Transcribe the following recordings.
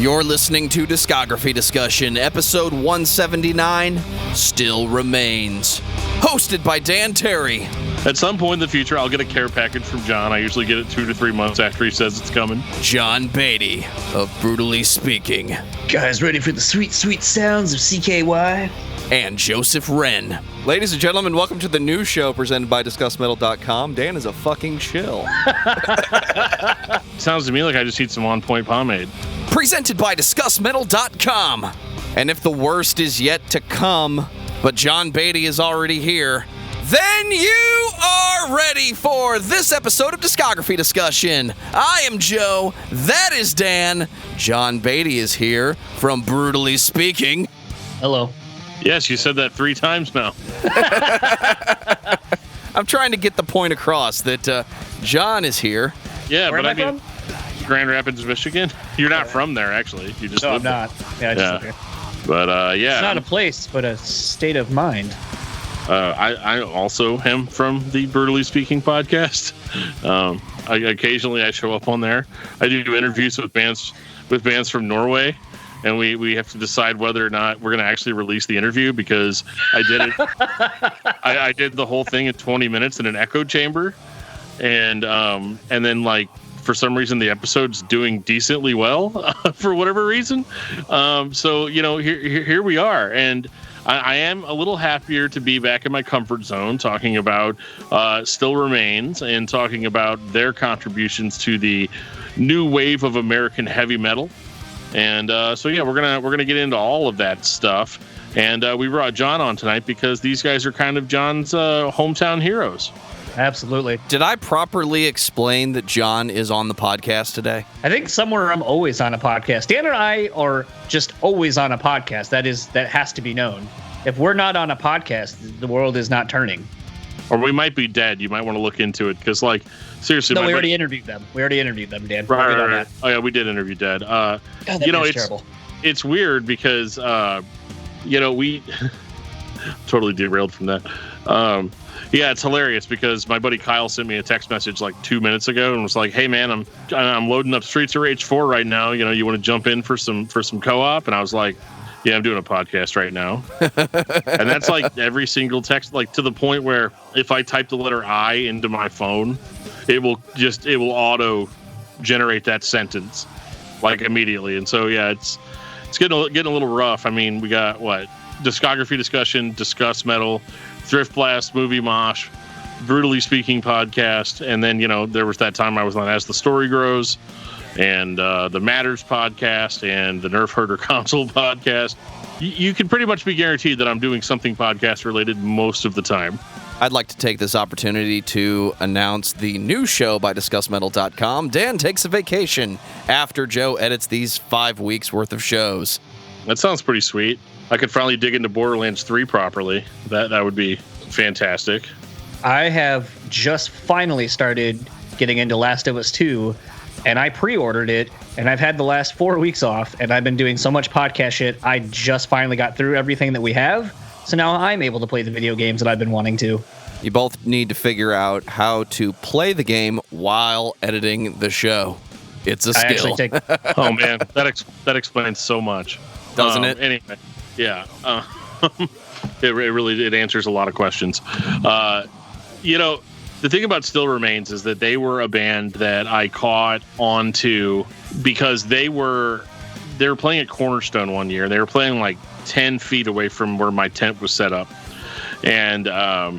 You're listening to Discography Discussion, episode 179, Still Remains. Hosted by Dan Terry. At some point in the future, I'll get a care package from John. I usually get it 2 to 3 months after he says it's coming. John Beatty of Brewtally Speaking. Guys, ready for the sweet, sweet sounds of CKY? And Joseph Wren. Ladies and gentlemen, welcome to the new show presented by discussmetal.com. Dan is a fucking shill. Sounds to me like I just need some on-point pomade. Presented by discussmetal.com. And if the worst is yet to come, but John Beatty is already here, then you are ready for this episode of Discography Discussion. I am Joe. That is Dan. John Beatty is here from Brewtally Speaking. Hello. Yes, you said that 3 times now. I'm trying to get the point across that John is here. Yeah, Where but am I mean, Grand Rapids, Michigan. You're not from there, actually. You just No, I'm live there. not. Yeah, I just live here. But yeah, It's not a place, but a state of mind. I also am from the Brutally Speaking podcast. Occasionally I show up on there. I do interviews with bands from Norway, and we have to decide whether or not we're going to actually release the interview because I did it. I did the whole thing in 20 minutes in an echo chamber, and then like for some reason the episode's doing decently well for whatever reason. So you know here we are, and I am a little happier to be back in my comfort zone talking about Still Remains and talking about their contributions to the new wave of American heavy metal. And so yeah, we're gonna get into all of that stuff. And we brought John on tonight because these guys are kind of John's hometown heroes. Absolutely. Did I properly explain that John is on the podcast today? I think somewhere I'm always on a podcast. Dan and I are just always on a podcast. That has to be known. If we're not on a podcast, the world is not turning. Or we might be dead. You might want to look into it because, like, seriously, No, we already interviewed them. Dan. Right. Oh yeah, we did interview Dead. God, that it's terrible. It's weird because we totally derailed from that. Yeah, it's hilarious because my buddy Kyle sent me a text message like 2 minutes ago and was like, "Hey man, I'm loading up Streets of Rage 4 right now. You know, you want to jump in for some co-op?" And I was like, "Yeah, I'm doing a podcast right now." And that's like every single text, like to the point where if I type the letter I into my phone, it will auto generate that sentence like immediately. And so yeah, it's getting a little rough. I mean, we got Discography Discussion, Discuss Metal, Thrift Blast, Movie Mosh, Brutally Speaking podcast, and then there was that time I was on As the Story Grows, and the Matters podcast, and the Nerf Herder Console podcast. You can pretty much be guaranteed that I'm doing something podcast related most of the time. I'd like to take this opportunity to announce the new show by discussmetal.com. Dan takes a vacation after Joe edits these 5 weeks worth of shows. That sounds pretty sweet. I could finally dig into Borderlands 3 properly. That would be fantastic. I have just finally started getting into Last of Us 2, and I pre-ordered it, and I've had the last 4 weeks off, and I've been doing so much podcast shit, I just finally got through everything that we have, so now I'm able to play the video games that I've been wanting to. You both need to figure out how to play the game while editing the show. It's a skill. Oh man, that explains so much. Doesn't it? Anyway, yeah. It answers a lot of questions. The thing about Still Remains is that they were a band that I caught onto because they were playing at Cornerstone one year. They were playing like 10 feet away from where my tent was set up. And I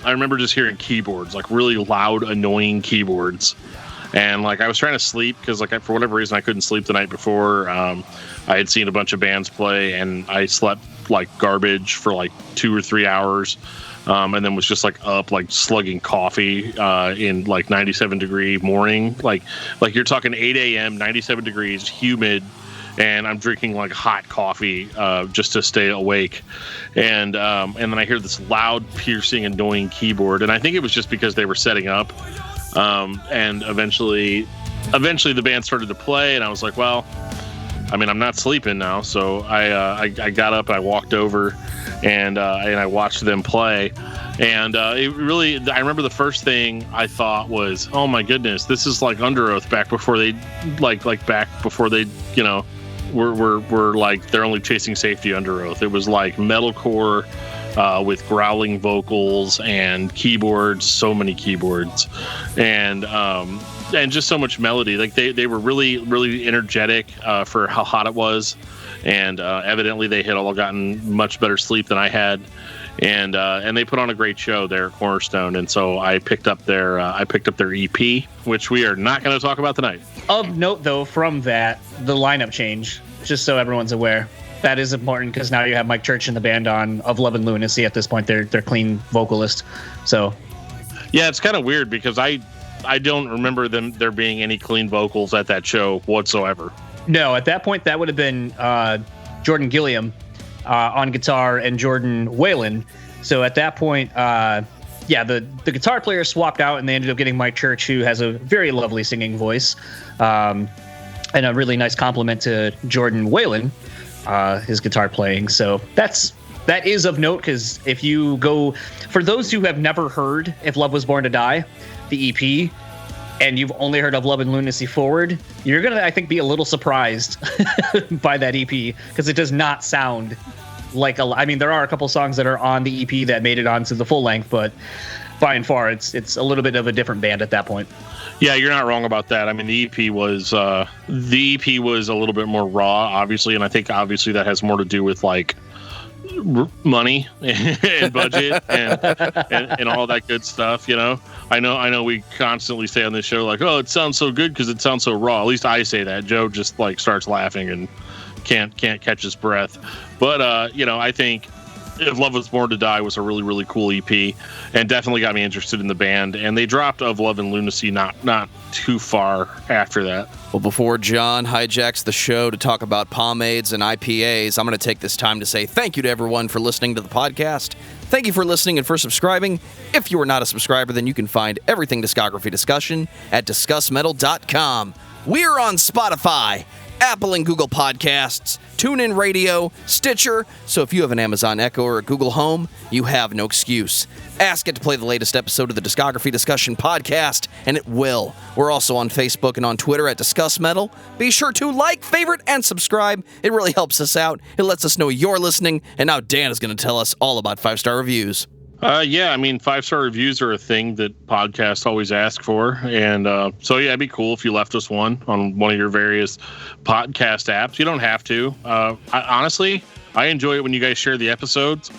remember just hearing keyboards, like really loud, annoying keyboards. And like I was trying to sleep because like for whatever reason I couldn't sleep the night before. I had seen a bunch of bands play and I slept like garbage for like 2 or 3 hours. And then was just like up, like slugging coffee in like 97-degree morning. Like you're talking 8 a.m., 97 degrees, humid, and I'm drinking like hot coffee just to stay awake. And then I hear this loud, piercing, annoying keyboard. And I think it was just because they were setting up. And eventually the band started to play, and I was like, well, I mean, I'm not sleeping now. So I got up, I walked over, and I watched them play. And it really, I remember the first thing I thought was, oh my goodness, this is like Under Oath back before they, back before they, were like they're only chasing safety under oath. It was like metalcore with growling vocals and keyboards, so many keyboards, and just so much melody. Like they were really, really energetic for how hot it was, and evidently they had all gotten much better sleep than I had, and they put on a great show there at Cornerstone. And so I picked up their EP, which we are not going to talk about tonight. Of note, though, from that, the lineup change, just so everyone's aware. That is important because now you have Mike Church in the band on Of Love and Lunacy. At this point, they're clean vocalist. So, yeah, it's kind of weird because I don't remember there being any clean vocals at that show whatsoever. No, at that point, that would have been Jordan Gilliam on guitar and Jordan Whalen. So at that point, the guitar player swapped out and they ended up getting Mike Church, who has a very lovely singing voice, and a really nice compliment to Jordan Whalen, his guitar playing. So that is of note, because if you go, for those who have never heard If Love Was Born to Die, the EP, and you've only heard Of Love and Lunacy Forward, you're going to, I think, be a little surprised by that EP, because it does not sound like there are a couple songs that are on the EP that made it onto the full length, but by and far, it's a little bit of a different band at that point. Yeah, you're not wrong about that. I mean, the EP was a little bit more raw, obviously, and I think obviously that has more to do with like money and budget and all that good stuff. You know, I know we constantly say on this show like, oh, it sounds so good because it sounds so raw. At least I say that. Joe just like starts laughing and can't catch his breath. But I think If Love Was Born to Die was a really, really cool EP and definitely got me interested in the band. And they dropped Of Love and Lunacy not too far after that. Well, before John hijacks the show to talk about pomades and IPAs, I'm going to take this time to say thank you to everyone for listening to the podcast. Thank you for listening and for subscribing. If you are not a subscriber, then you can find everything Discography Discussion at discussmetal.com. We're on Spotify, Apple and Google Podcasts, TuneIn Radio, Stitcher, so if you have an Amazon Echo or a Google Home, you have no excuse. Ask it to play the latest episode of the Discography Discussion podcast, and it will. We're also on Facebook and on Twitter at Discuss Metal. Be sure to like, favorite, and subscribe. It really helps us out. It lets us know you're listening, and now Dan is going to tell us all about 5-star reviews. 5-star reviews are a thing that podcasts always ask for. And so, it'd be cool if you left us one on one of your various podcast apps. You don't have to. Honestly, I enjoy it when you guys share the episodes.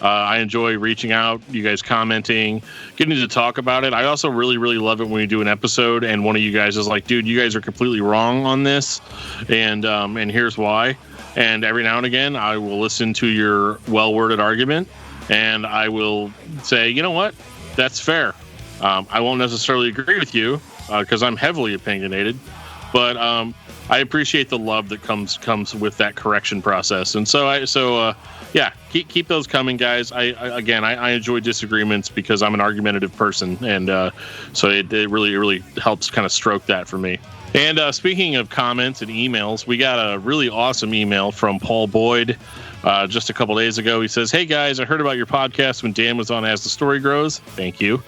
I enjoy reaching out, you guys commenting, getting to talk about it. I also really, really love it when you do an episode and one of you guys is like, dude, you guys are completely wrong on this. And here's why. And every now and again, I will listen to your well-worded argument. And I will say, you know what? That's fair. I won't necessarily agree with you because I'm heavily opinionated, but I appreciate the love that comes with that correction process. And keep those coming, guys. I enjoy disagreements because I'm an argumentative person, and so it really helps kind of stroke that for me. And speaking of comments and emails, we got a really awesome email from Paul Boyd. Just a couple days ago, he says, "Hey guys, I heard about your podcast when Dan was on As the Story Grows. Thank you.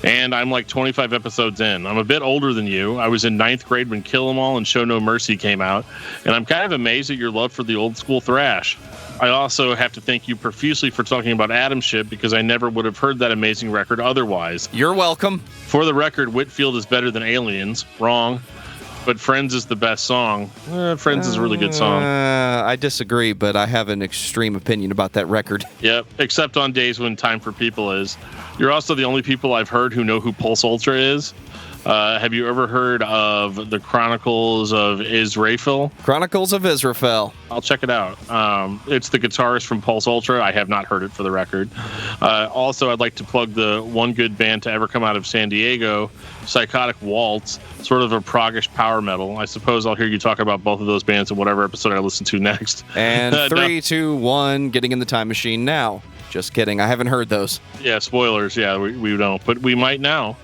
And I'm like 25 episodes in. I'm a bit older than you. I was in 9th grade when Kill 'Em All and Show No Mercy came out, and I'm kind of amazed at your love for the old school thrash. I also have to thank you profusely for talking about Atom Ship because I never would have heard that amazing record otherwise. You're welcome. For the record, Whitfield is better than Aliens. Wrong. But Friends is the best song. Friends is a really good song. I disagree, but I have an extreme opinion about that record. Yep, except on days when Time for People is. You're also the only people I've heard who know who Pulse Ultra is. Have you ever heard of the Chronicles of Israfel? Chronicles of Israfel. I'll check it out. It's the guitarist from Pulse Ultra. I have not heard it for the record. Also, I'd like to plug the one good band to ever come out of San Diego, Psychotic Waltz, sort of a proggish power metal. I suppose I'll hear you talk about both of those bands in whatever episode I listen to next. And 3, 2, 1, getting in the time machine now. Just kidding. I haven't heard those. Yeah, spoilers. Yeah, we don't, but we might now.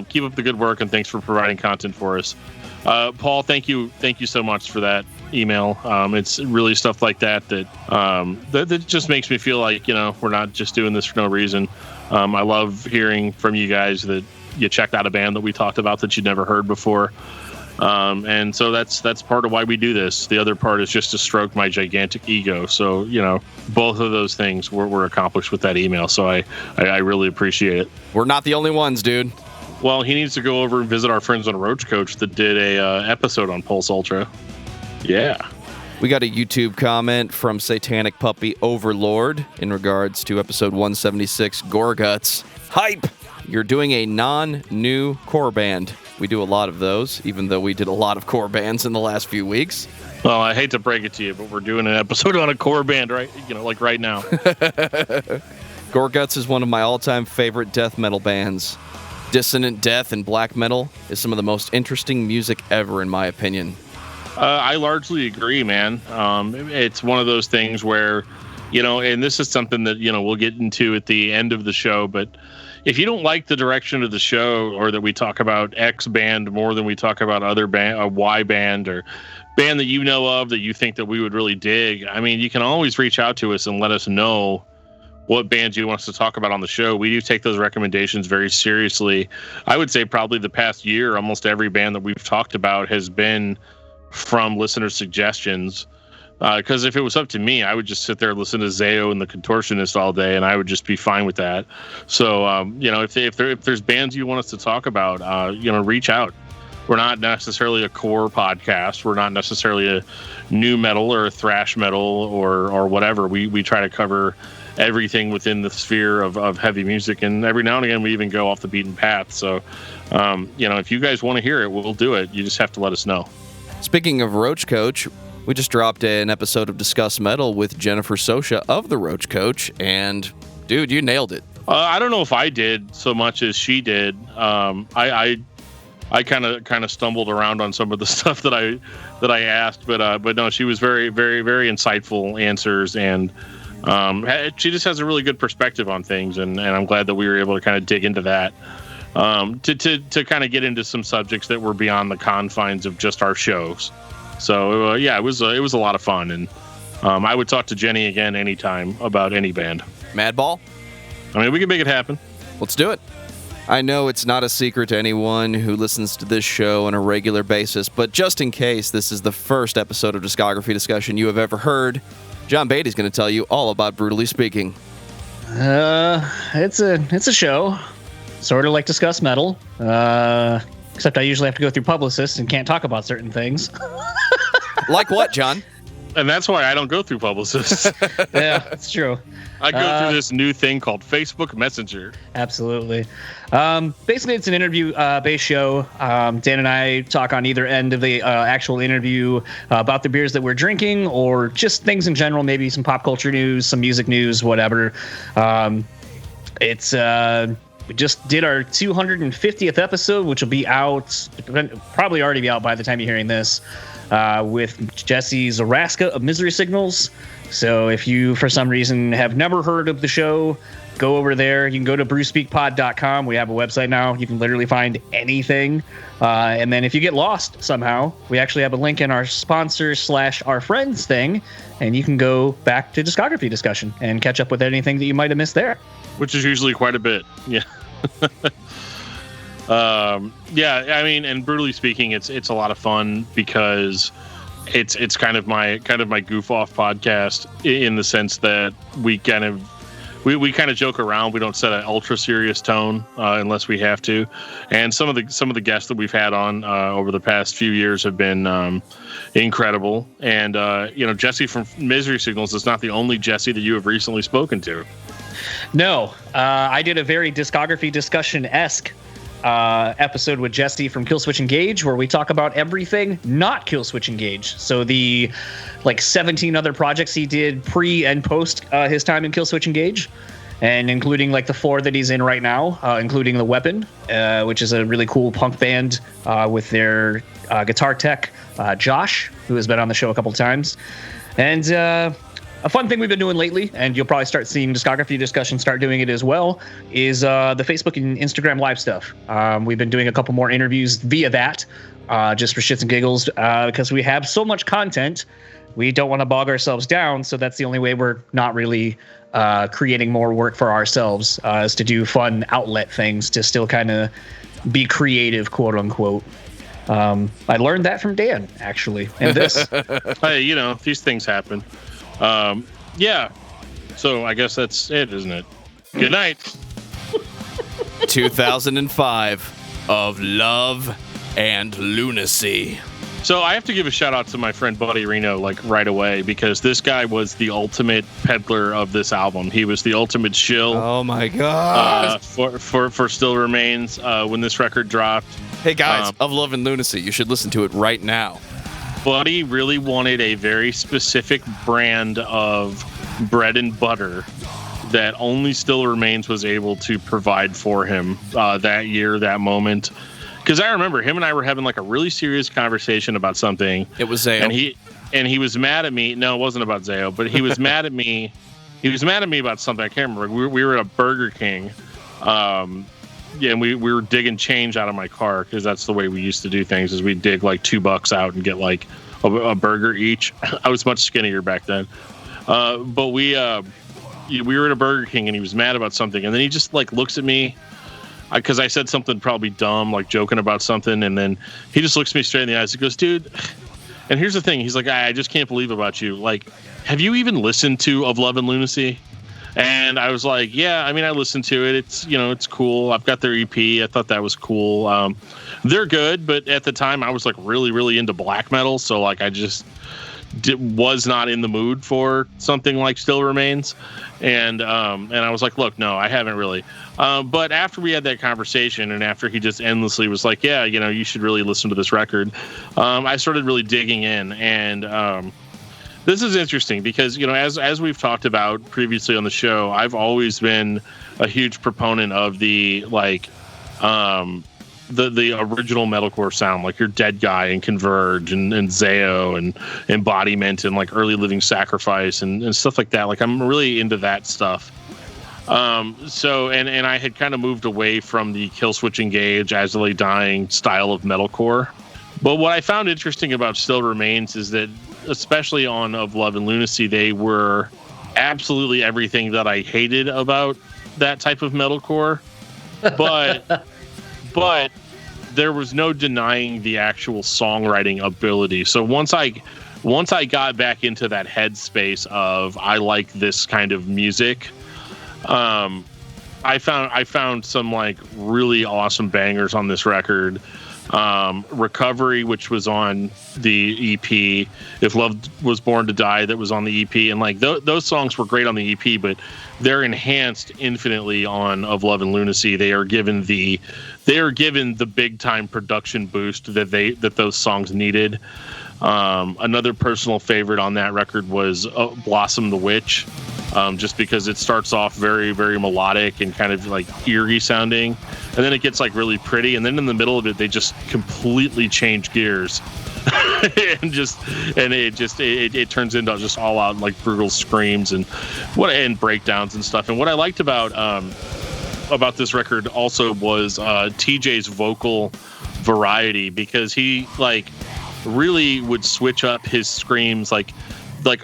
Keep up the good work, and thanks for providing content for us. Paul, thank you so much for that email. It's really stuff like that just makes me feel like, we're not just doing this for no reason. I love hearing from you guys that you checked out a band that we talked about that you'd never heard before. And so that's part of why we do this. The other part is just to stroke my gigantic ego. So, both of those things were accomplished with that email. So I really appreciate it. We're not the only ones, dude. Well, he needs to go over and visit our friends on Roach Coach that did a episode on Pulse Ultra. Yeah. We got a YouTube comment from Satanic Puppy Overlord in regards to episode 176, Gorguts. Hype! You're doing a non-new core band. We do a lot of those, even though we did a lot of core bands in the last few weeks. Well, I hate to break it to you, but we're doing an episode on a core band right now. Gorguts is one of my all-time favorite death metal bands. Dissonant death and black metal is some of the most interesting music ever, in my opinion. I largely agree, man. It's one of those things where, and this is something that, we'll get into at the end of the show, but if you don't like the direction of the show, or that we talk about X band more than we talk about other band, Y band, or band that you know of that you think that we would really dig, I mean, you can always reach out to us and let us know what bands you want us to talk about on the show. We do take those recommendations very seriously. I would say probably the past year, almost every band that we've talked about has been from listener suggestions. Because if it was up to me, I would just sit there and listen to Zayo and the Contortionist all day, and I would just be fine with that. So, if there's bands you want us to talk about, reach out. We're not necessarily a core podcast. We're not necessarily a new metal or a thrash metal or whatever. We try to cover everything within the sphere of heavy music, and every now and again we even go off the beaten path. So, if you guys want to hear it, we'll do it. You just have to let us know. Speaking of Roach Coach, we just dropped an episode of Discuss Metal with Jennifer Sosha of the Roach Coach, and dude, you nailed it. I don't know if I did so much as she did. I kind of stumbled around on some of the stuff that I asked, but no, she was very, very, very insightful answers, and she just has a really good perspective on things, and I'm glad that we were able to kind of dig into that, to kind of get into some subjects that were beyond the confines of just our shows. So it was a lot of fun, and I would talk to Jenny again anytime about any band. Madball? I mean, we can make it happen. Let's do it. I know it's not a secret to anyone who listens to this show on a regular basis, but just in case this is the first episode of Discography Discussion you have ever heard, John Beatty's going to tell you all about Brewtally Speaking. It's a show, sort of like Discuss Metal, except I usually have to go through publicists and can't talk about certain things. Like what, John? And that's why I don't go through publicists. Yeah, that's true. I go through this new thing called Facebook Messenger. Absolutely. Basically, it's an interview-based show. Dan and I talk on either end of the actual interview about the beers that we're drinking, or just things in general, maybe some pop culture news, some music news, whatever. We just did our 250th episode, which will be out, probably already be out by the time you're hearing this, with Jesse Zaraska of Misery Signals. So if you, for some reason, have never heard of the show, go over there. You can go to brewspeakpod.com. We have a website now. You can literally find anything. And then if you get lost somehow, we actually have a link in our sponsors/our friends thing, and you can go back to Discography Discussion and catch up with anything that you might have missed there. Which is usually quite a bit. Yeah. Yeah, I mean, and Brutally Speaking, it's a lot of fun because it's kind of my goof off podcast, in the sense that we kind of joke around. We don't set an ultra serious tone unless we have to. And some of the guests that we've had on over the past few years have been incredible. And Jesse from Misery Signals is not the only Jesse that you have recently spoken to. No, I did a very Discography Discussion-esque episode with Jesse from Killswitch Engage, where we talk about everything not Killswitch Engage. So the 17 other projects he did pre and post his time in Killswitch Engage, and including the 4 that he's in right now, including The Weapon, which is a really cool punk band with their guitar tech, Josh, who has been on the show a couple of times. And a fun thing we've been doing lately, and you'll probably start seeing Discography Discussion start doing it as well, is the Facebook and Instagram live stuff. We've been doing a couple more interviews via that, just for shits and giggles, because we have so much content. We don't want to bog ourselves down, so that's the only way we're not really creating more work for ourselves, is to do fun outlet things to still kind of be creative, quote unquote. I learned that from Dan, actually. And this. Hey, these things happen. Yeah. So I guess that's it, isn't it? Good night. 2005 of Love and Lunacy. So I have to give a shout out to my friend Buddy Reno, like right away, because this guy was the ultimate peddler of this album. He was the ultimate shill. Oh my god! For Still Remains when this record dropped. Hey guys, of Love and Lunacy, you should listen to it right now. Buddy really wanted a very specific brand of bread and butter that only Still Remains was able to provide for him that year, that moment. Because I remember him and I were having like a really serious conversation about something. It was Zayo. And he was mad at me. No, it wasn't about Zayo, but he was mad at me. He was mad at me about something. I can't remember. We were at a Burger King. And we were digging change out of my car because that's the way we used to do things, is we'd dig like $2 out and get like a burger each. I was much skinnier back then. But we were at a Burger King and he was mad about something. And then he just like looks at me, because I said something probably dumb, like joking about something, and then he just looks me straight in the eyes. He goes, dude, and here's the thing. He's like, I just can't believe about you. Like, have you even listened to Of Love and Lunacy? And I was like, yeah, I mean, I listened to it. It's, it's cool. I've got their EP. I thought that was cool. They're good, but at the time I was like really, really into black metal. So like I just was not in the mood for something like Still Remains. And I was like, look, no, I haven't really. But after we had that conversation, and after he just endlessly was like, yeah, you should really listen to this record, I started really digging in. And this is interesting because, as we've talked about previously on the show, I've always been a huge proponent of the the original metalcore sound, like your Dead Guy and Converge and Zayo and Embodiment and like Early Living Sacrifice and stuff like that. Like I'm really into that stuff. So I had kind of moved away from the Killswitch Engage, As I Lay Dying style of metalcore. But what I found interesting about Still Remains is that, especially on Of Love and Lunacy, they were absolutely everything that I hated about that type of metalcore. But there was no denying the actual songwriting ability. So once I got back into that headspace of I like this kind of music, I found some like really awesome bangers on this record. Recovery, which was on the EP, If Love Was Born to Die, that was on the EP, and like those songs were great on the EP, but they're enhanced infinitely on Of Love and Lunacy. They are given the big time production boost that those songs needed. Another personal favorite on that record was Blossom the Witch, just because it starts off very, very melodic and kind of like eerie sounding, and then it gets like really pretty, and then in the middle of it they just completely change gears and it turns into just all out like brutal screams and breakdowns and stuff. And what I liked about this record also was TJ's vocal variety, because he like really would switch up his screams. Like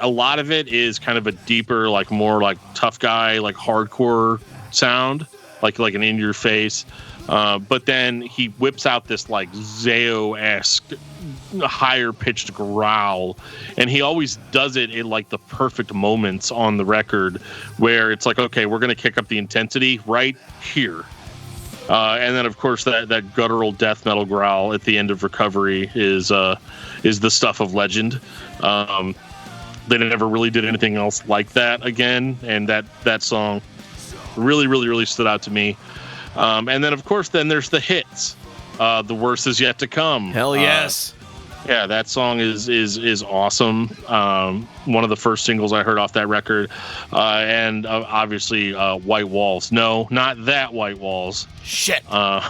a lot of it is kind of a deeper, like more like tough guy, like hardcore sound, like an in your face. But then he whips out this like Zayo-esque higher pitched growl, and he always does it in like the perfect moments on the record where it's like, okay, we're going to kick up the intensity right here. And then of course that guttural death metal growl at the end of Recovery is the stuff of legend. They never really did anything else like that again, and that song really, really, really stood out to me. And then of course then there's the hits. The Worst Is Yet to Come. Hell yes. Yeah, that song is awesome. One of the first singles I heard off that record. And obviously White Walls. No, not that White Walls. Shit. Yeah,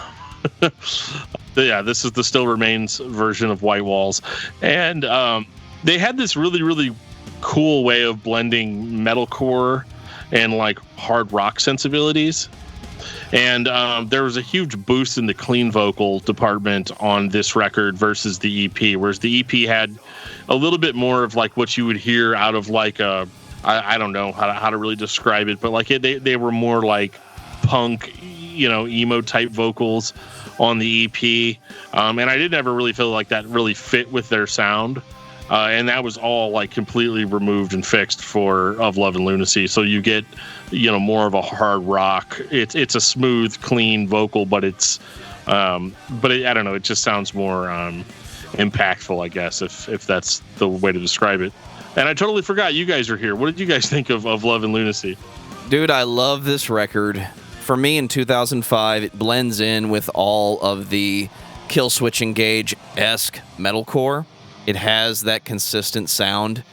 this is the Still Remains version of White Walls. And they had this really, really cool way of blending metalcore and like hard rock sensibilities. And there was a huge boost in the clean vocal department on this record versus the EP, whereas the EP had a little bit more of like what you would hear out of like I don't know how to really describe it, but like they were more like punk, emo type vocals on the EP, and I didn't ever really feel like that really fit with their sound. And that was all like completely removed and fixed for Of Love and Lunacy. So you get, more of a hard rock. It's a smooth, clean vocal, but I don't know. It just sounds more impactful, I guess, if that's the way to describe it. And I totally forgot you guys are here. What did you guys think of Love and Lunacy? Dude, I love this record. For me, in 2005, it blends in with all of the Killswitch Engage-esque metalcore. It has that consistent sound.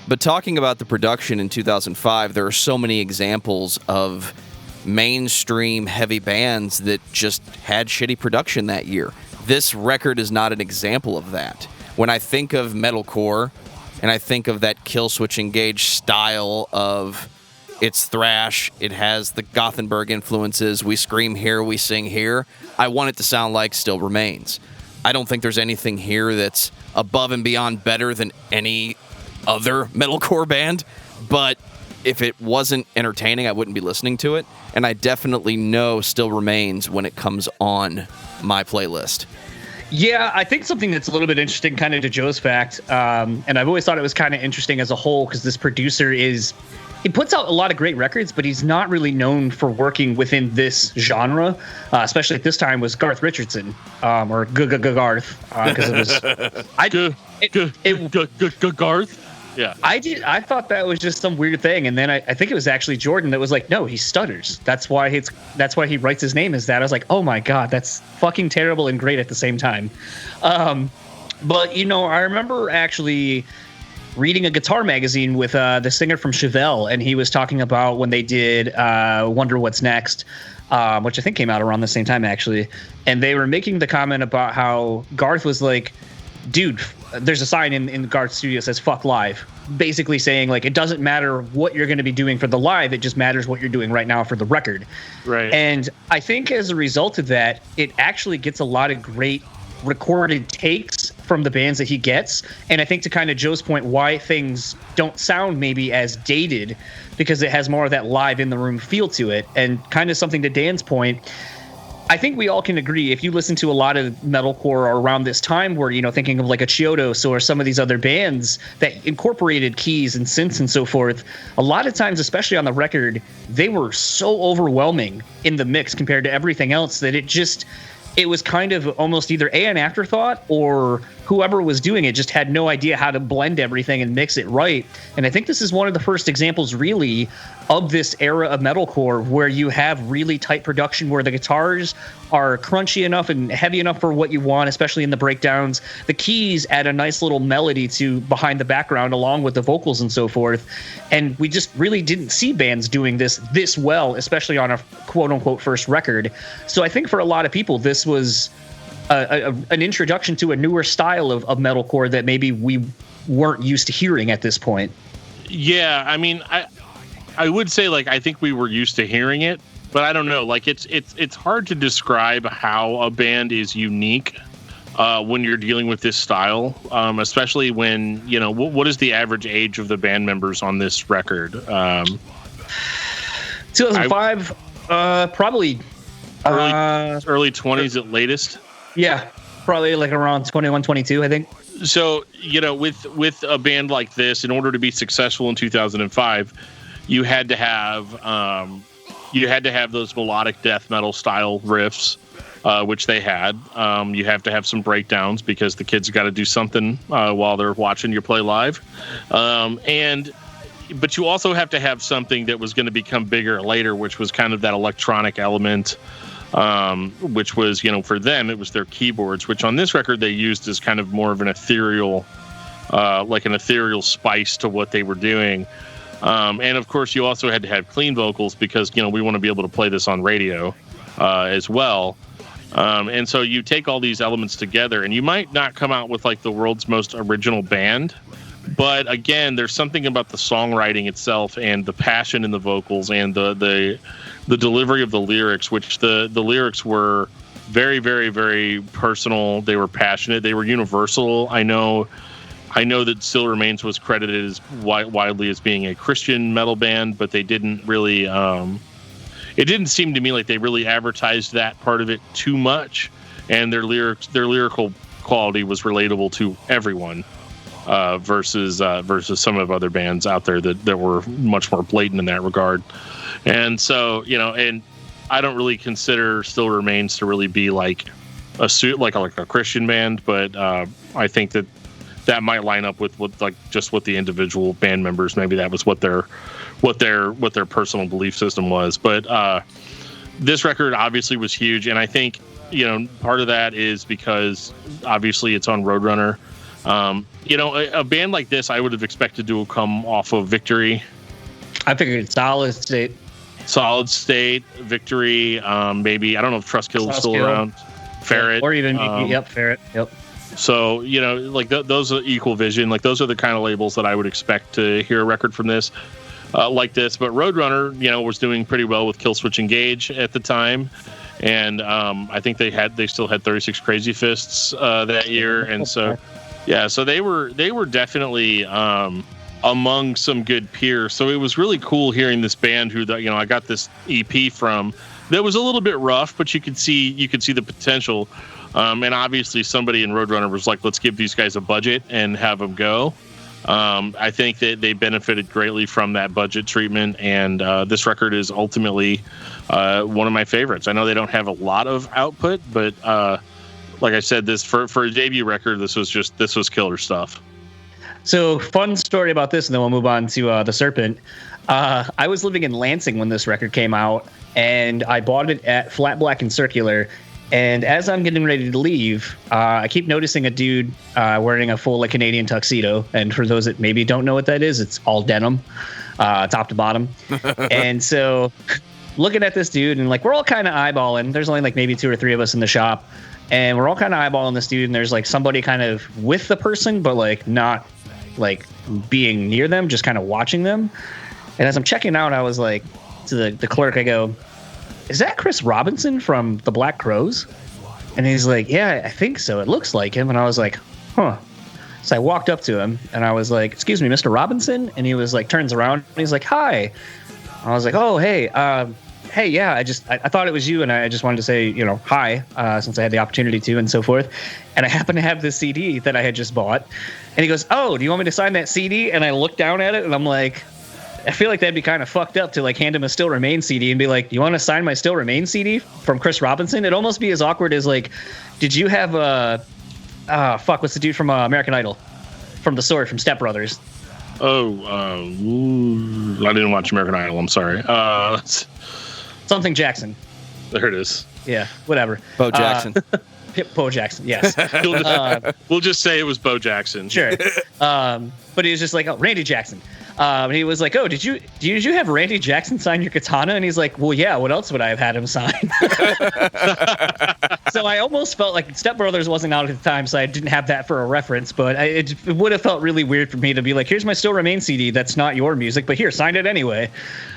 But talking about the production in 2005, there are so many examples of mainstream heavy bands that just had shitty production that year. This record is not an example of that. When I think of metalcore, and I think of that Killswitch Engage style of it's thrash, it has the Gothenburg influences, we scream here, we sing here, I want it to sound like Still Remains. I don't think there's anything here that's above and beyond better than any other metalcore band, but if it wasn't entertaining, I wouldn't be listening to it, and I definitely know Still Remains when it comes on my playlist. Yeah, I think something that's a little bit interesting, kind of to Joe's fact, and I've always thought it was kind of interesting as a whole, because this producer he puts out a lot of great records, but he's not really known for working within this genre, especially at this time, was Garth Richardson, or Garth, because it was... Garth? Yeah. I thought that was just some weird thing, and then I think it was actually Jordan that was like, no, he stutters. That's why he writes his name as that. I was like, oh my God, that's fucking terrible and great at the same time. But, I remember actually reading a guitar magazine with the singer from Chevelle, and he was talking about when they did Wonder What's Next, which I think came out around the same time, actually. And they were making the comment about how Garth was like, dude, there's a sign in Garth's studio that says fuck live, basically saying like it doesn't matter what you're going to be doing for the live, it just matters what you're doing right now for the record. Right. And I think as a result of that, it actually gets a lot of great recorded takes from the bands that he gets. And I think, to kind of Joe's point, why things don't sound maybe as dated, because it has more of that live in the room feel to it. And kind of something to Dan's point, I think we all can agree, if you listen to a lot of metalcore around this time, where, thinking of like a Chiodos or some of these other bands that incorporated keys and synths and so forth, a lot of times, especially on the record, they were so overwhelming in the mix compared to everything else that it was kind of almost either an afterthought, or whoever was doing it just had no idea how to blend everything and mix it right. And I think this is one of the first examples, really, of this era of metalcore where you have really tight production, where the guitars are crunchy enough and heavy enough for what you want, especially in the breakdowns. The keys add a nice little melody to behind the background along with the vocals and so forth. And we just really didn't see bands doing this well, especially on a quote-unquote first record. So I think for a lot of people, this was an introduction to a newer style of metalcore that maybe we weren't used to hearing at this point. Yeah, I mean, I would say, like, I think we were used to hearing it, but I don't know. Like, it's hard to describe how a band is unique when you're dealing with this style, especially when, what is the average age of the band members on this record? 2005, probably early 20s at latest. Yeah, probably like around 21, 22, I think. So, with a band like this, in order to be successful in 2005, you had to have those melodic death metal style riffs, which they had. You have to have some breakdowns because the kids got to do something while they're watching you play live, but you also have to have something that was going to become bigger later, which was kind of that electronic element. Which was, for them, it was their keyboards, which on this record they used as kind of more of an ethereal spice to what they were doing. And of course, you also had to have clean vocals because, we want to be able to play this on radio as well. And so you take all these elements together, and you might not come out with like the world's most original band. But again, there's something about the songwriting itself and the passion in the vocals and the delivery of the lyrics, which the lyrics were very, very, very personal. They were passionate. They were universal. I know that Still Remains was credited as widely as being a Christian metal band, but they didn't really. it didn't seem to me like they really advertised that part of it too much, and their lyrical quality was relatable to everyone, versus some of other bands out there that were much more blatant in that regard. And so, and I don't really consider Still Remains to really be like a Christian band, but I think that might line up with what the individual band members, maybe that was what their personal belief system was. But this record obviously was huge, and I think part of that is because obviously it's on Roadrunner. A band like this I would have expected to come off of Victory. I figured Solid State, Victory, maybe, I don't know if Trust Kill is still around. Ferret. Or even, Ferret, yep. So, those are Equal Vision. Like, those are the kind of labels that I would expect to hear a record from this, like this. But Roadrunner, was doing pretty well with Killswitch Engage at the time. And I think they still had 36 Crazy Fists that year. And so, so they were definitely among some good peers. So it was really cool hearing this band who, I got this EP from that was a little bit rough, but you could see the potential. And obviously somebody in Roadrunner was like, let's give these guys a budget and have them go. I think that they benefited greatly from that budget treatment. And this record is ultimately one of my favorites. I know they don't have a lot of output, but like I said, this for a debut record, this was killer stuff. So, fun story about this, and then we'll move on to The Serpent. I was living in Lansing when this record came out, and I bought it at Flat Black and Circular. And as I'm getting ready to leave, I keep noticing a dude wearing a full Canadian tuxedo. And for those that maybe don't know what that is, it's all denim, top to bottom. And so looking at this dude, and we're all kind of eyeballing. There's only maybe 2 or 3 of us in the shop. And we're all kind of eyeballing this dude. And there's somebody kind of with the person, but not being near them, just kind of watching them. And as I'm checking out, I was like to the clerk, I go, is that Chris Robinson from the Black Crowes? And he's like, yeah, I think so. It looks like him. And I was like, huh. So I walked up to him and I was like, excuse me, Mr. Robinson? And he was turns around and he's like, hi. I was like, oh, hey, yeah, I thought it was you. And I just wanted to say, hi, since I had the opportunity to and so forth. And I happen to have this CD that I had just bought. And he goes, oh, do you want me to sign that CD? And I looked down at it and I'm like, I feel like that'd be kind of fucked up to hand him a Still Remain CD and be like, you want to sign my Still Remain CD from Chris Robinson? It'd almost be as awkward as did you have what's the dude from American Idol? From Step Brothers. Oh, I didn't watch American Idol. I'm sorry. Something Jackson. There it is. Yeah, whatever. Bo Jackson. Bo Jackson, yes. We'll just say it was Bo Jackson. Sure. But he was just like, oh, Randy Jackson. And he was like, oh, did you have Randy Jackson sign your katana? And he's like, well, yeah, what else would I have had him sign? So I almost felt like Step Brothers wasn't out at the time, so I didn't have that for a reference. But it would have felt really weird for me to be like, here's my Still Remain CD. That's not your music, but here, sign it anyway.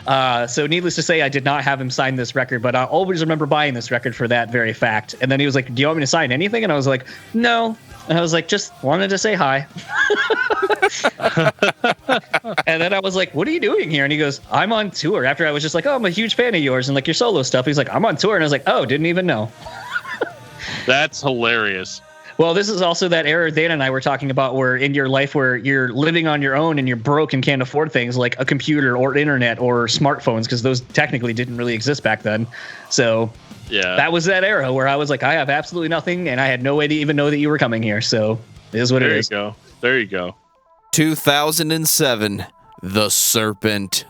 So needless to say, I did not have him sign this record, but I always remember buying this record for that very fact. And then he was like, do you want me to sign anything? And I was like, no. And I was like, just wanted to say hi. And then I was like, what are you doing here? And he goes, I'm on tour. After I was just like, oh, I'm a huge fan of yours and your solo stuff. He's like, I'm on tour. And I was like, oh, didn't even know. That's hilarious. Well, this is also that era Dana and I were talking about where in your life where you're living on your own and you're broke and can't afford things like a computer or internet or smartphones, because those technically didn't really exist back then. So yeah, that was that era where I was like, I have absolutely nothing, and I had no way to even know that you were coming here. So it is what it is. There you go. 2007, The Serpent.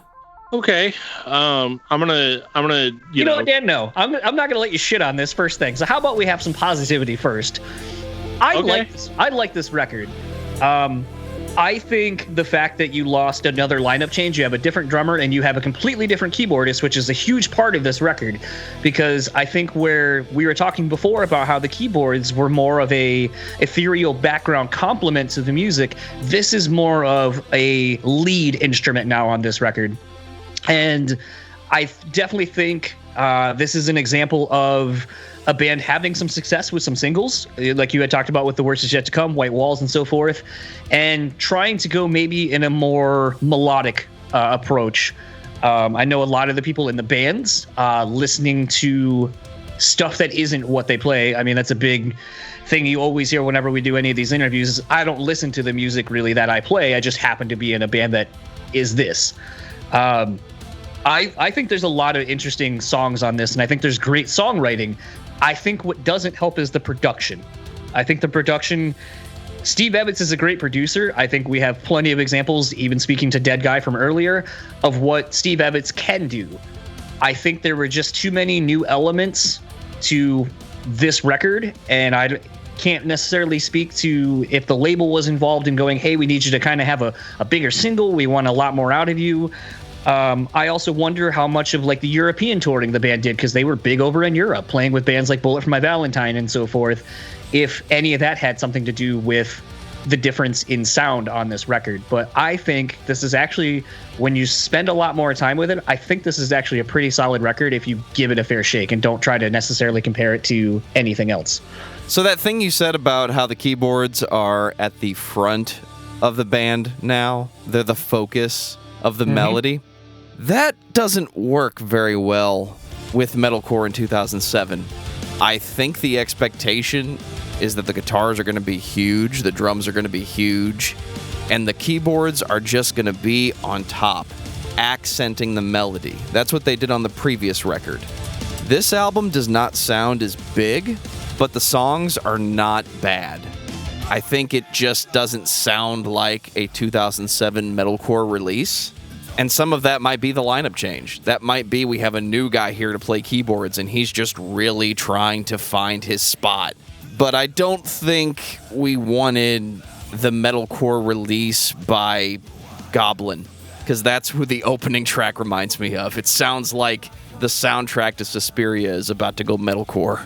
Okay, I'm gonna you know what, Dan? No, I'm not gonna let you shit on this first thing. So how about we have some positivity first? I like this record. I think the fact that you lost another lineup change, you have a different drummer and you have a completely different keyboardist, which is a huge part of this record, because I think where we were talking before about how the keyboards were more of a ethereal background complement to the music, this is more of a lead instrument now on this record. And I definitely think this is an example of a band having some success with some singles, like you had talked about with The Worst Is Yet to Come, White Walls, and so forth, and trying to go maybe in a more melodic approach I know a lot of the people in the bands listening to stuff that isn't what they play. I mean, that's a big thing you always hear whenever we do any of these interviews. Is I don't listen to the music really that I play. I just happen to be in a band that is this. I think there's a lot of interesting songs on this, and I think there's great songwriting. I think what doesn't help is the production. I think the production, Steve Evans is a great producer. I think we have plenty of examples, even speaking to Dead Guy from earlier, of what Steve Evans can do. I think there were just too many new elements to this record, and I can't necessarily speak to if the label was involved in going, hey, we need you to kind of have a bigger single. We want a lot more out of you. I also wonder how much of like the European touring the band did, because they were big over in Europe, playing with bands like Bullet for My Valentine and so forth. If any of that had something to do with the difference in sound on this record. But I think this is actually, when you spend a lot more time with it, I think this is actually a pretty solid record if you give it a fair shake and don't try to necessarily compare it to anything else. So that thing you said about how the keyboards are at the front of the band now, they're the focus of the melody, that doesn't work very well with metalcore in 2007. I think the expectation is that the guitars are going to be huge, the drums are going to be huge, and the keyboards are just going to be on top, accenting the melody. That's what they did on the previous record. This album does not sound as big, but the songs are not bad. I think it just doesn't sound like a 2007 metalcore release. And some of that might be the lineup change. That might be we have a new guy here to play keyboards and he's just really trying to find his spot. But I don't think we wanted the metalcore release by Goblin, because that's who the opening track reminds me of. It sounds like the soundtrack to Suspiria is about to go metalcore.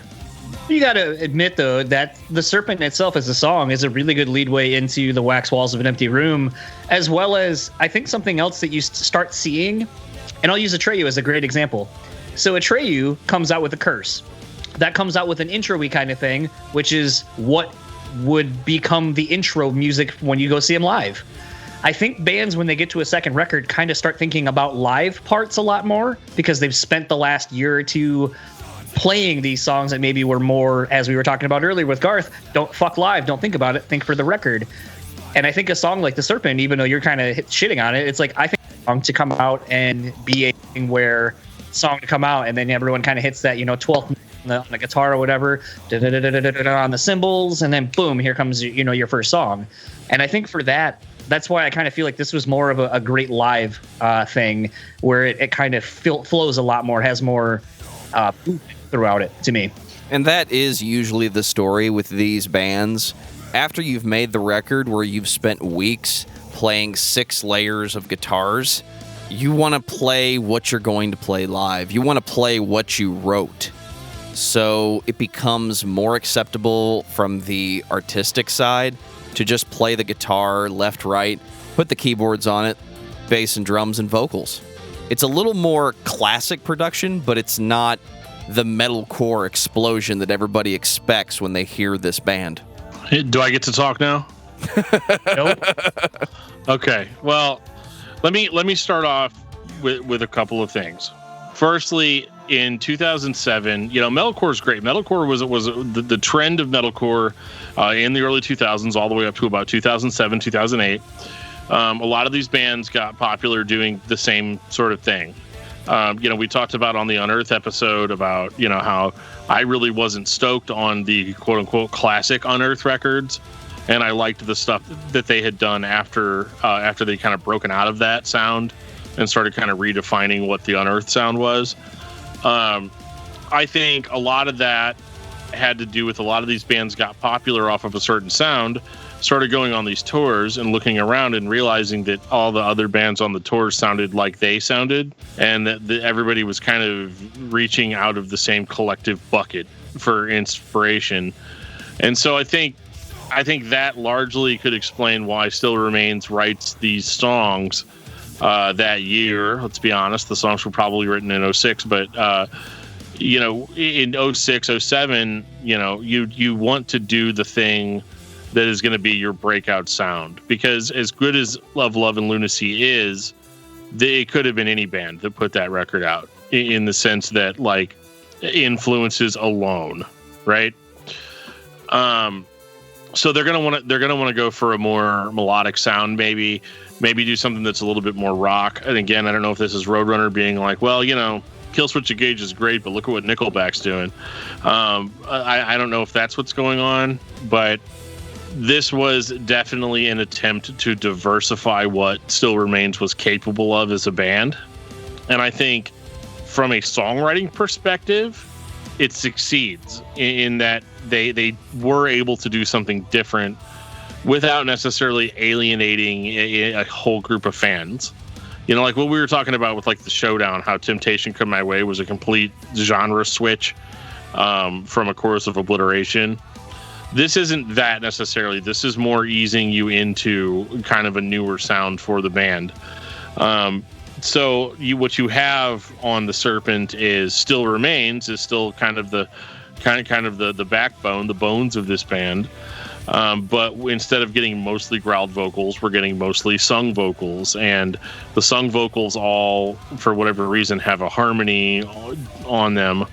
You got to admit, though, that The Serpent itself as a song is a really good leadway into The Wax Walls of an Empty Room, as well as, I think, something else that you start seeing, and I'll use Atreyu as a great example. So Atreyu comes out with a curse. That comes out with an intro-y kind of thing, which is what would become the intro music when you go see him live. I think bands, when they get to a second record, kind of start thinking about live parts a lot more, because they've spent the last year or two playing these songs that maybe were more, as we were talking about earlier with Garth, don't fuck live, don't think about it, think for the record. And I think a song like The Serpent, even though you're kind of shitting on it, it's like, I think a song to come out and be a thing where song to come out and then everyone kind of hits that, 12th on the guitar or whatever, on the cymbals, and then boom, here comes, your first song. And I think for that's why I kind of feel like this was more of a great live thing, where it kind of flows a lot more, has more throughout it, to me. And that is usually the story with these bands. After you've made the record where you've spent weeks playing 6 layers of guitars, you want to play what you're going to play live. You want to play what you wrote. So it becomes more acceptable from the artistic side to just play the guitar left, right, put the keyboards on it, bass and drums and vocals. It's a little more classic production, but it's not the metalcore explosion that everybody expects when they hear this band. Do I get to talk now? Nope. Okay. Well, let me start off with a couple of things. Firstly, in 2007, metalcore is great. Metalcore was the trend of metalcore in the early 2000s, all the way up to about 2007, 2008. A lot of these bands got popular doing the same sort of thing. We talked about on the Unearth episode about, how I really wasn't stoked on the quote unquote classic Unearth records. And I liked the stuff that they had done after they kind of broken out of that sound and started kind of redefining what the Unearth sound was. I think a lot of that had to do with a lot of these bands got popular off of a certain sound, started going on these tours and looking around and realizing that all the other bands on the tours sounded like they sounded, and that everybody was kind of reaching out of the same collective bucket for inspiration. And so I think that largely could explain why Still Remains writes these songs that year. Let's be honest, the songs were probably written in 06, but in 06, 07, you want to do the thing that is going to be your breakout sound, because as good as Love, Love and Lunacy is, it could have been any band that put that record out in the sense that like influences alone, right? So they're gonna want to go for a more melodic sound, maybe do something that's a little bit more rock. And again, I don't know if this is Roadrunner being like, well, you know, Killswitch Engage is great, but look at what Nickelback's doing. I don't know if that's what's going on, but this was definitely an attempt to diversify what Still Remains was capable of as a band. And I think from a songwriting perspective, it succeeds in that they were able to do something different without necessarily alienating a whole group of fans. You know, like what we were talking about with like the Showdown, how Temptation Come My Way was a complete genre switch from A Chorus of Obliteration. This isn't that necessarily. This is more easing you into kind of a newer sound for the band. So what you have on the Serpent is Still Remains is still kind of the backbone, the bones of this band. But instead of getting mostly growled vocals, we're getting mostly sung vocals, and the sung vocals all, for whatever reason, have a harmony on them.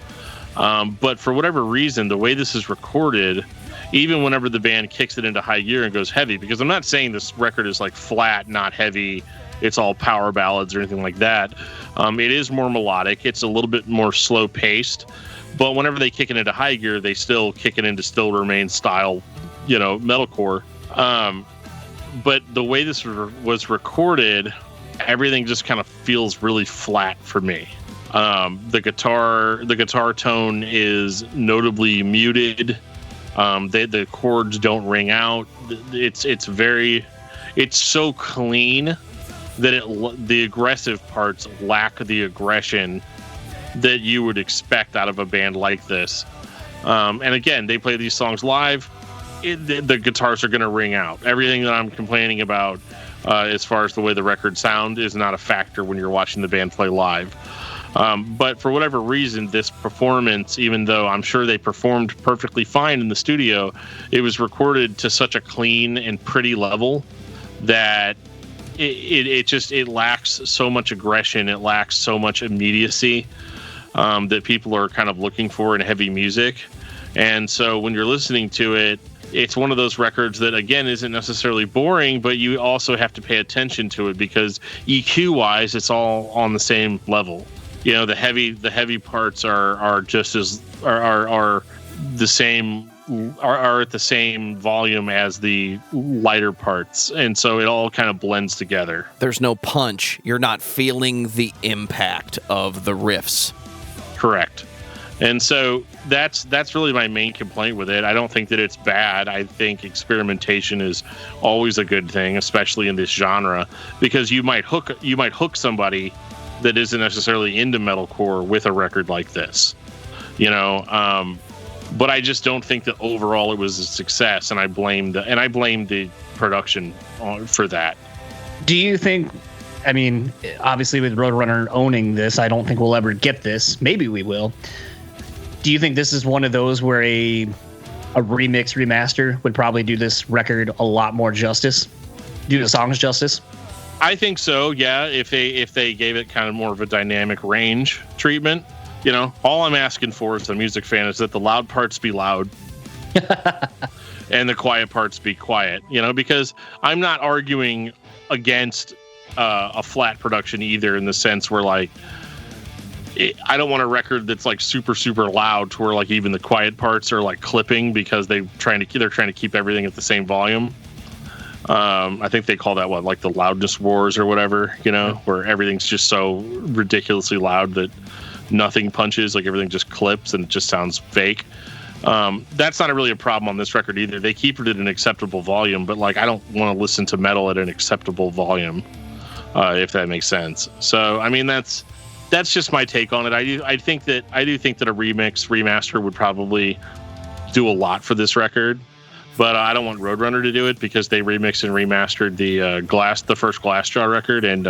But for whatever reason, the way this is recorded, even whenever the band kicks it into high gear and goes heavy, because I'm not saying this record is like flat, not heavy, it's all power ballads or anything like that. It is more melodic. It's a little bit more slow paced, but whenever they kick it into high gear, they still kick it into Still Remains style, you know, metalcore. But the way this was recorded, everything just kind of feels really flat for me. The guitar tone is notably muted. The chords don't ring out. It's so clean that the aggressive parts lack the aggression that you would expect out of a band like this. And again, they play these songs live. The guitars are going to ring out. Everything that I'm complaining about as far as the way the record sound is not a factor when you're watching the band play live. But for whatever reason, this performance, even though I'm sure they performed perfectly fine in the studio, it was recorded to such a clean and pretty level that it lacks so much aggression. It lacks so much immediacy that people are kind of looking for in heavy music. And so when you're listening to it, it's one of those records that, again, isn't necessarily boring, but you also have to pay attention to it because EQ-wise, it's all on the same level. You know, the heavy parts are just as are the same are at the same volume as the lighter parts, and so it all kind of blends together. There's no punch. You're not feeling the impact of the riffs. Correct. And so that's really my main complaint with it. I don't think that it's bad. I think experimentation is always a good thing, especially in this genre, because you might hook somebody that isn't necessarily into metalcore with a record like this, you know. But I just don't think that overall it was a success, and I blame the production for that. Do you think? I mean, obviously with Roadrunner owning this, I don't think we'll ever get this. Maybe we will. Do you think this is one of those where a remix remaster would probably do this record a lot more justice, do the songs justice? I think so. Yeah, if they gave it kind of more of a dynamic range treatment. You know, all I'm asking for as a music fan is that the loud parts be loud and the quiet parts be quiet, you know, because I'm not arguing against a flat production either, in the sense where, like, I don't want a record that's like super, super loud to where like even the quiet parts are like clipping because they're trying to keep everything at the same volume. I think they call that like the loudness wars or whatever, you know, where everything's just so ridiculously loud that nothing punches, like everything just clips and it just sounds fake. That's not really a problem on this record either. They keep it at an acceptable volume, but like I don't want to listen to metal at an acceptable volume, if that makes sense. So I mean that's just my take on it. I do think that a remaster would probably do a lot for this record, but I don't want Roadrunner to do it because they remixed and remastered the first Glassjaw record, and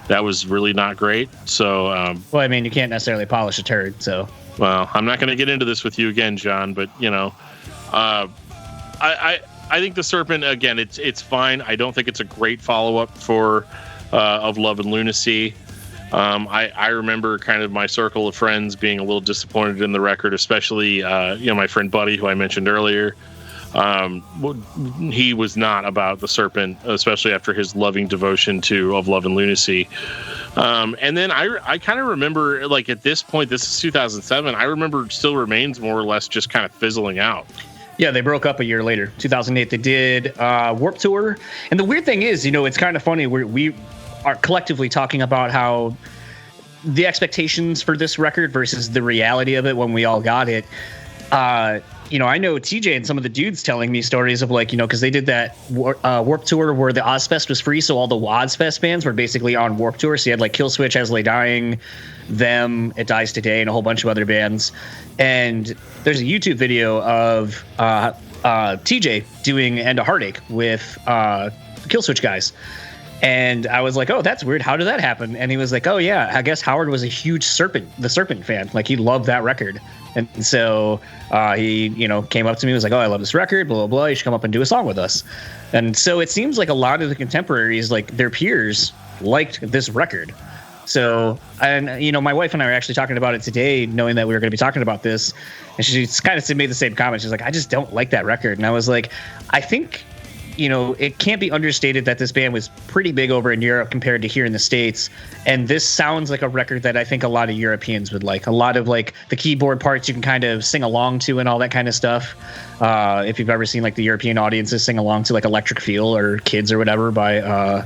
that was really not great. So, well, I mean, you can't necessarily polish a turd. So, well, I'm not going to get into this with you again, John. But you know, I think the Serpent, again, it's fine. I don't think it's a great follow up for of Love and Lunacy. I remember kind of my circle of friends being a little disappointed in the record, especially my friend Buddy, who I mentioned earlier. He was not about the Serpent, especially after his loving devotion to Of Love and Lunacy. And then I kind of remember, like, at this point, this is 2007, I remember Still Remains more or less just kind of fizzling out. Yeah, they broke up a year later, 2008. They did Warped Tour. And the weird thing is, it's kind of funny. We are collectively talking about how the expectations for this record versus the reality of it when we all got it. I know TJ and some of the dudes telling me stories of, like, because they did that Warped Tour where the Ozfest was free, so all the Ozfest bands were basically on Warped Tour. So you had, like, Killswitch, As Lay Dying, Them, It Dies Today, and a whole bunch of other bands. And there's a YouTube video of TJ doing End of Heartache with the Killswitch guys. And I was like, oh, that's weird. How did that happen? And he was like, oh, yeah, I guess Howard was a huge the Serpent fan. Like, he loved that record. And so he, came up to me and was like, oh, I love this record, blah, blah, blah. You should come up and do a song with us. And so it seems like a lot of the contemporaries, like their peers, liked this record. So, and, my wife and I were actually talking about it today, knowing that we were going to be talking about this. And she kind of made the same comment. She's like, I just don't like that record. And I was like, I think, it can't be understated that this band was pretty big over in Europe compared to here in the States. And this sounds like a record that I think a lot of Europeans would like. A lot of, like, the keyboard parts you can kind of sing along to and all that kind of stuff. If you've ever seen, like, the European audiences sing along to, like, Electric Feel or Kids or whatever by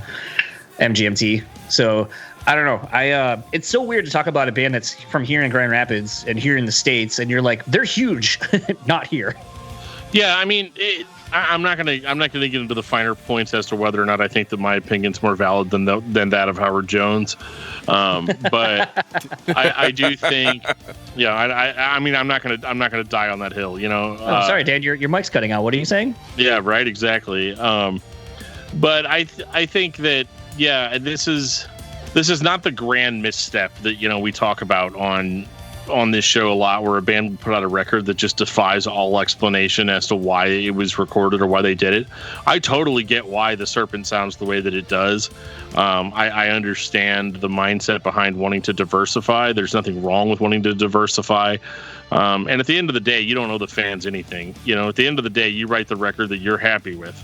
MGMT. So I don't know. It's so weird to talk about a band that's from here in Grand Rapids and here in the States, and you're like, they're huge, not here. Yeah, I mean, I'm not gonna get into the finer points as to whether or not I think that my opinion's more valid than that of Howard Jones, but I do think, yeah. I mean, I'm not gonna die on that hill, Oh, sorry, Dan, your mic's cutting out. What are you saying? Yeah, right, exactly. But I think that, yeah, this is not the grand misstep that we talk about on this show a lot, where a band would put out a record that just defies all explanation as to why it was recorded or why they did it. I totally get why the Serpent sounds the way that it does. I understand the mindset behind wanting to diversify. There's nothing wrong with wanting to diversify. And at the end of the day, you don't owe the fans anything. At the end of the day, you write the record that you're happy with,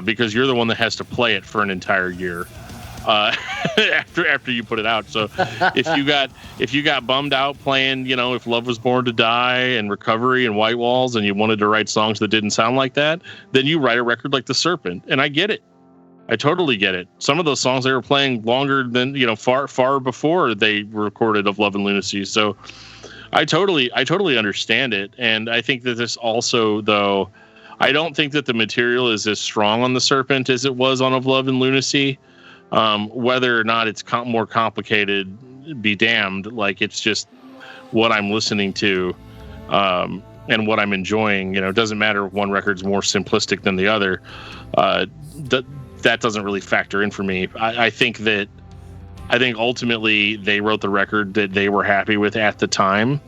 because you're the one that has to play it for an entire year. After you put it out. So if you got bummed out playing, If Love Was Born to Die and Recovery and White Walls, and you wanted to write songs that didn't sound like that, then you write a record like The Serpent. And I get it. I totally get it. Some of those songs they were playing longer than, far before they recorded Of Love and Lunacy. So I totally understand it. And I think that this also, though, I don't think that the material is as strong on The Serpent as it was on Of Love and Lunacy. Whether or not it's more complicated, be damned. Like, it's just what I'm listening to, and what I'm enjoying. It doesn't matter if one record's more simplistic than the other. That doesn't really factor in for me. I think ultimately they wrote the record that they were happy with at the time,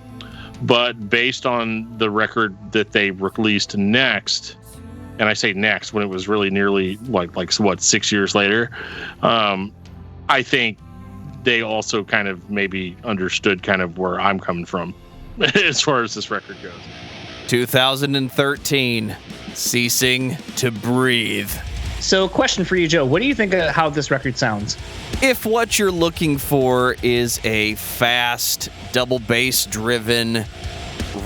but based on the record that they released next. And I say next when it was really nearly like 6 years later. I think they also kind of maybe understood kind of where I'm coming from as far as this record goes. 2013, Ceasing to Breathe. So, question for you, Joe. What do you think of how this record sounds? If what you're looking for is a fast, double bass driven,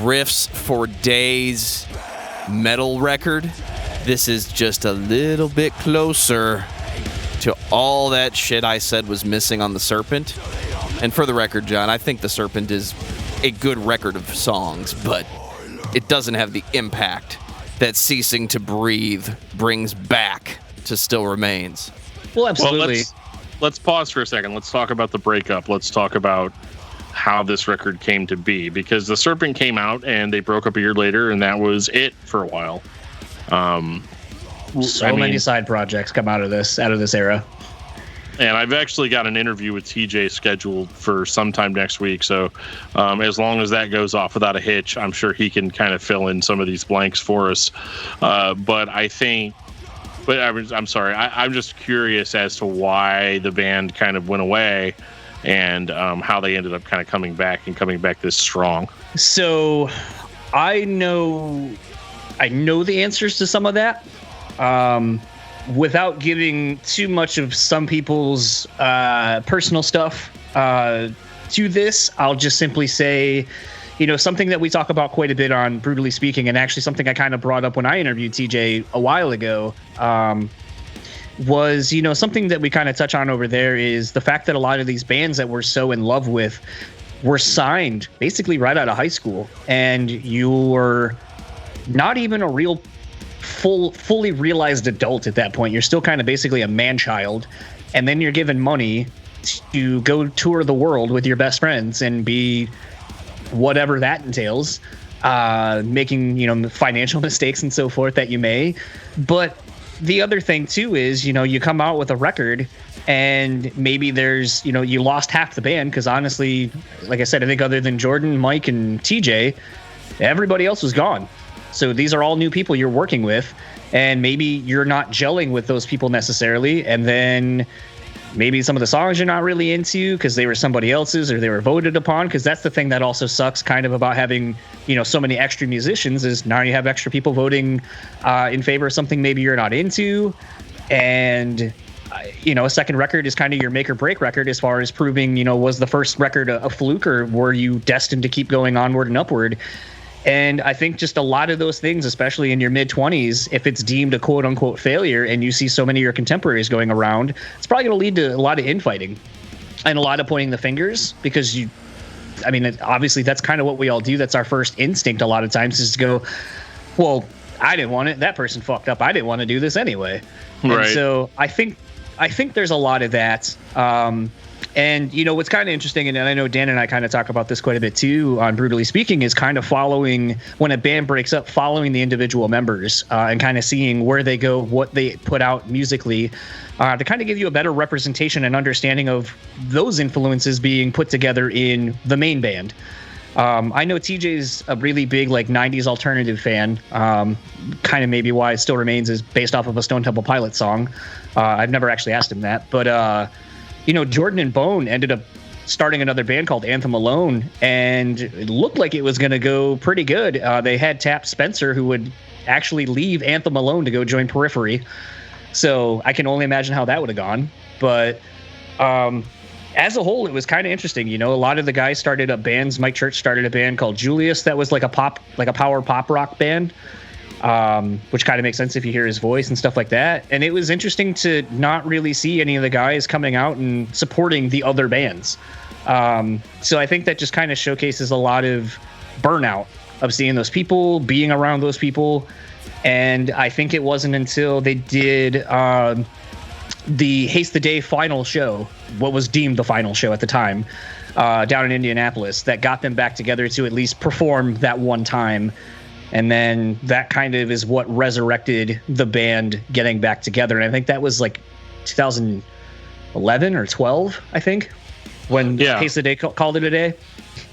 riffs for days metal record, this is just a little bit closer to all that shit I said was missing on The Serpent. And for the record, John, I think The Serpent is a good record of songs, but it doesn't have the impact that Ceasing to Breathe brings back to Still Remains. Well, absolutely. Well, let's pause for a second. Let's talk about the breakup. Let's talk about how this record came to be, because The Serpent came out and they broke up a year later, and that was it for a while. Many side projects come out of this era. And I've actually got an interview with TJ scheduled for sometime next week. So as long as that goes off without a hitch, I'm sure he can kind of fill in some of these blanks for us. But I think But I'm sorry. I'm just curious as to why the band kind of went away, and how they ended up kind of coming back this strong. So, I know the answers to some of that. Without giving too much of some people's personal stuff to this, I'll just simply say, something that we talk about quite a bit on Brewtally Speaking, and actually something I kind of brought up when I interviewed TJ a while ago, was, something that we kind of touch on over there is the fact that a lot of these bands that we're so in love with were signed basically right out of high school, and you're not even a real fully realized adult at that point. You're still kind of basically a man-child, and then you're given money to go tour the world with your best friends and be whatever that entails, making financial mistakes and so forth that you may. But the other thing too is you come out with a record and maybe there's you lost half the band, because honestly, like I said, I think other than Jordan, Mike, and TJ, everybody else was gone. So these are all new people you're working with, and maybe you're not gelling with those people necessarily, and then maybe some of the songs you're not really into because they were somebody else's or they were voted upon, because that's the thing that also sucks kind of about having so many extra musicians, is now you have extra people voting in favor of something maybe you're not into. And a second record is kind of your make or break record as far as proving was the first record a fluke, or were you destined to keep going onward and upward. And I think just a lot of those things, especially in your mid-20s, if it's deemed a quote-unquote failure and you see so many of your contemporaries going around, it's probably going to lead to a lot of infighting and a lot of pointing the fingers, because obviously that's kind of what we all do. That's our first instinct a lot of times, is to go, well, I didn't want it. That person fucked up. I didn't want to do this anyway. Right. And so I think there's a lot of that. And what's kind of interesting, and I know Dan and I kind of talk about this quite a bit too on Brewtally Speaking, is kind of following, when a band breaks up, following the individual members and kind of seeing where they go, what they put out musically, to kind of give you a better representation and understanding of those influences being put together in the main band. I know TJ's a really big 90s alternative fan. Kind of maybe why It Still Remains is based off of a Stone Temple Pilots song. I've never actually asked him that, but Jordan and Bone ended up starting another band called Anthem Alone, and it looked like it was going to go pretty good. They had tapped Spencer, who would actually leave Anthem Alone to go join Periphery. So I can only imagine how that would have gone. But as a whole, it was kind of interesting. A lot of the guys started up bands. Mike Church started a band called Julius that was like a power pop rock band. Which kind of makes sense if you hear his voice and stuff like that. And it was interesting to not really see any of the guys coming out and supporting the other bands. So I think that just kind of showcases a lot of burnout of seeing those people, being around those people. And I think it wasn't until they did the Haste the Day final show, what was deemed the final show at the time, down in Indianapolis, that got them back together to at least perform that one time. And then that kind of is what resurrected the band getting back together. And I think that was 2011 or 12, I think, when Haste the Day called it a day.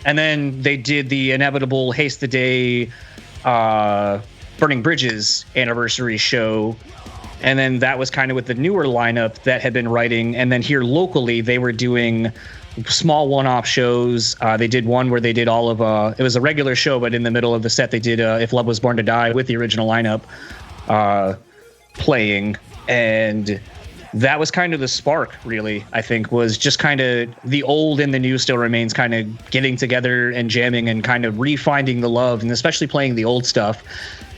And then they did the inevitable Haste the Day Burning Bridges anniversary show. And then that was kind of with the newer lineup that had been writing. And then here locally, they were doing small one-off shows. They did one where they did all of it was a regular show, but in the middle of the set they did If Love Was Born to Die with the original lineup playing. And that was kind of the spark, really, I think, was just kind of the old and the new Still Remains kind of getting together and jamming and kind of refinding the love, and especially playing the old stuff.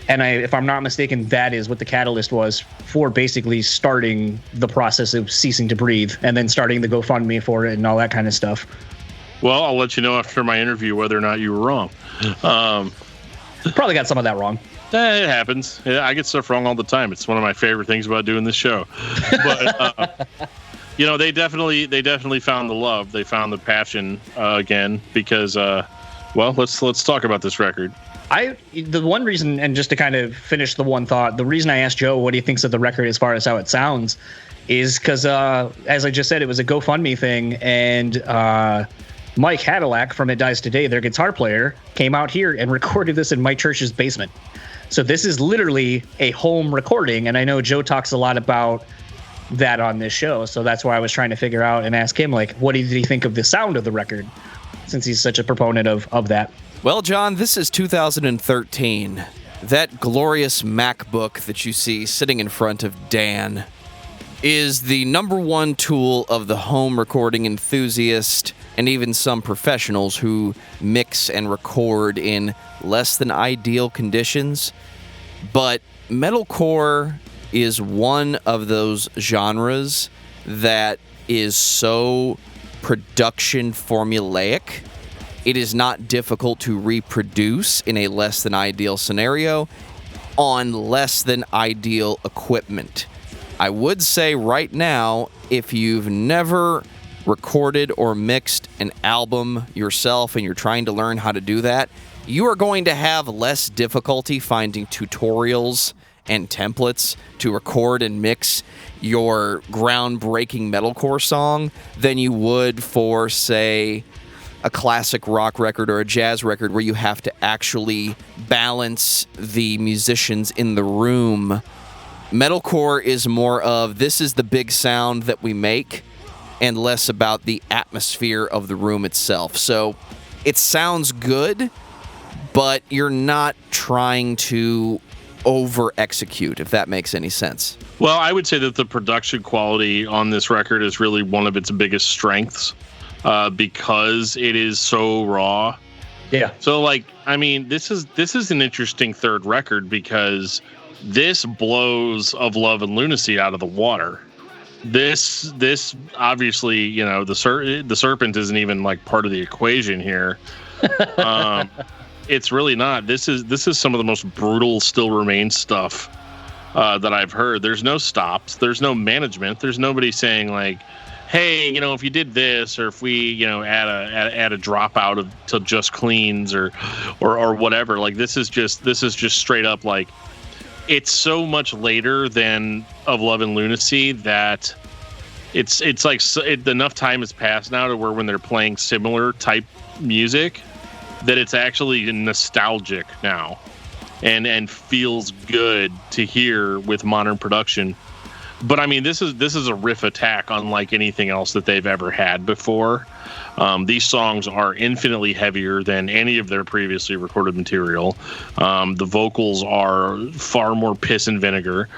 And if I'm not mistaken, that is what the catalyst was for basically starting the process of Ceasing to Breathe, and then starting the GoFundMe for it and all that kind of stuff. Well, I'll let you know after my interview whether or not you were wrong. Probably got some of that wrong. It happens. I get stuff wrong all the time. It's one of my favorite things about doing this show. But they definitely found the love. They found the passion again, because let's talk about this record. The one reason, and just to kind of finish the one thought, the reason I asked Joe what he thinks of the record as far as how it sounds is because, as I just said, it was a GoFundMe thing, and Mike Hadalak from It Dies Today, their guitar player, came out here and recorded this in Mike Church's basement. So this is literally a home recording, and I know Joe talks a lot about that on this show, so that's why I was trying to figure out and ask him, like, what did he think of the sound of the record, since he's such a proponent of that. Well, John, this is 2013. That glorious MacBook that you see sitting in front of Dan is the number one tool of the home recording enthusiast and even some professionals who mix and record in less than ideal conditions. But metalcore is one of those genres that is so production formulaic. It is not difficult to reproduce in a less than ideal scenario on less than ideal equipment. I would say right now, if you've never recorded or mixed an album yourself and you're trying to learn how to do that, you are going to have less difficulty finding tutorials and templates to record and mix your groundbreaking metalcore song than you would for, say, a classic rock record or a jazz record where you have to actually balance the musicians in the room. Metalcore is more of, this is the big sound that we make, and less about the atmosphere of the room itself. So it sounds good, but you're not trying to over-execute, if that makes any sense. Well, I would say that the production quality on this record is really one of its biggest strengths, because it is so raw. Yeah. So, like, I mean, this is an interesting third record because this blows Of Love and Lunacy out of the water. This obviously, you know, the serpent isn't even like part of the equation here. It's really not. This is some of the most brutal Still Remains stuff that I've heard. There's no stops. There's no management. There's nobody saying like, hey, you know, if you did this, or if we, you know, add a dropout of to just cleans or whatever. Like this is just straight up like, it's so much later than Of Love and Lunacy that it's like enough time has passed now to where when they're playing similar type music that it's actually nostalgic now and feels good to hear with modern production. But I mean, this is a riff attack unlike anything else that they've ever had before. These songs are infinitely heavier than any of their previously recorded material. The vocals are far more piss and vinegar.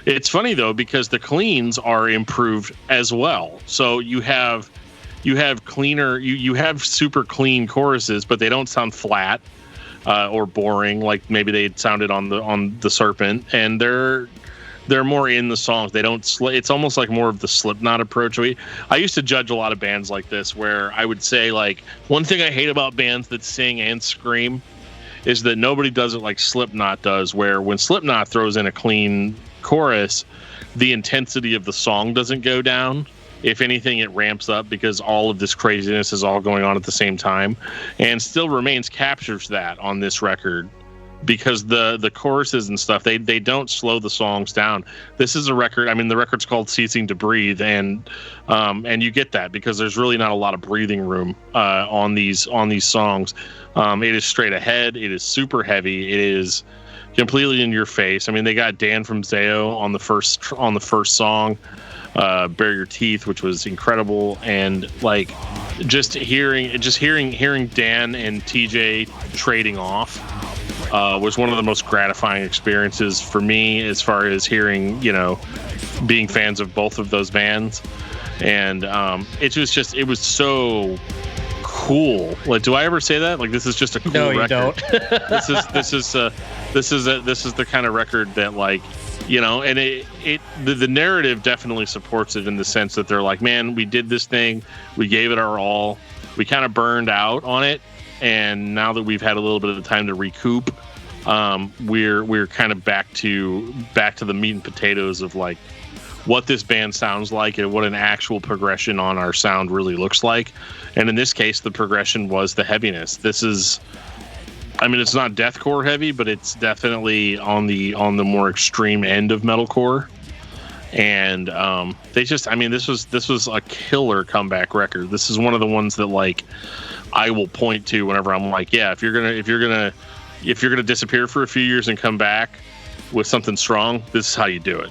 It's funny though, because the cleans are improved as well. So you have cleaner, you have super clean choruses, but they don't sound flat or boring like maybe they sounded on the Serpent, and they're more in the songs. They don't. It's almost like more of the Slipknot approach. I used to judge a lot of bands like this, where I would say like one thing I hate about bands that sing and scream is that nobody does it like Slipknot does. Where when Slipknot throws in a clean chorus, the intensity of the song doesn't go down. If anything, it ramps up because all of this craziness is all going on at the same time. And Still Remains captures that on this record, because the choruses and stuff, they don't slow the songs down. This is a record. I mean, the record's called Ceasing to Breathe, and you get that because there's really not a lot of breathing room on these songs. It is straight ahead. It is super heavy. It is completely in your face. I mean, they got Dan from Zayo on the first song, Bare Your Teeth, which was incredible, and like just hearing Dan and TJ trading off was one of the most gratifying experiences for me, as far as hearing, you know, being fans of both of those bands. And it was so cool. Like, do I ever say that? Like, this is just a cool record. No, you don't. This is the kind of record that, like, you know, and the narrative definitely supports it in the sense that they're like, man, we did this thing, we gave it our all, we kind of burned out on it, and now that we've had a little bit of time to recoup, we're kind of back to the meat and potatoes of like what this band sounds like and what an actual progression on our sound really looks like. And in this case, the progression was the heaviness. This is, I mean, it's not deathcore heavy, but it's definitely on the more extreme end of metalcore. And this was a killer comeback record. This is one of the ones that like I will point to whenever I'm like, yeah, if you're gonna if you're going to disappear for a few years and come back with something strong, this is how you do it.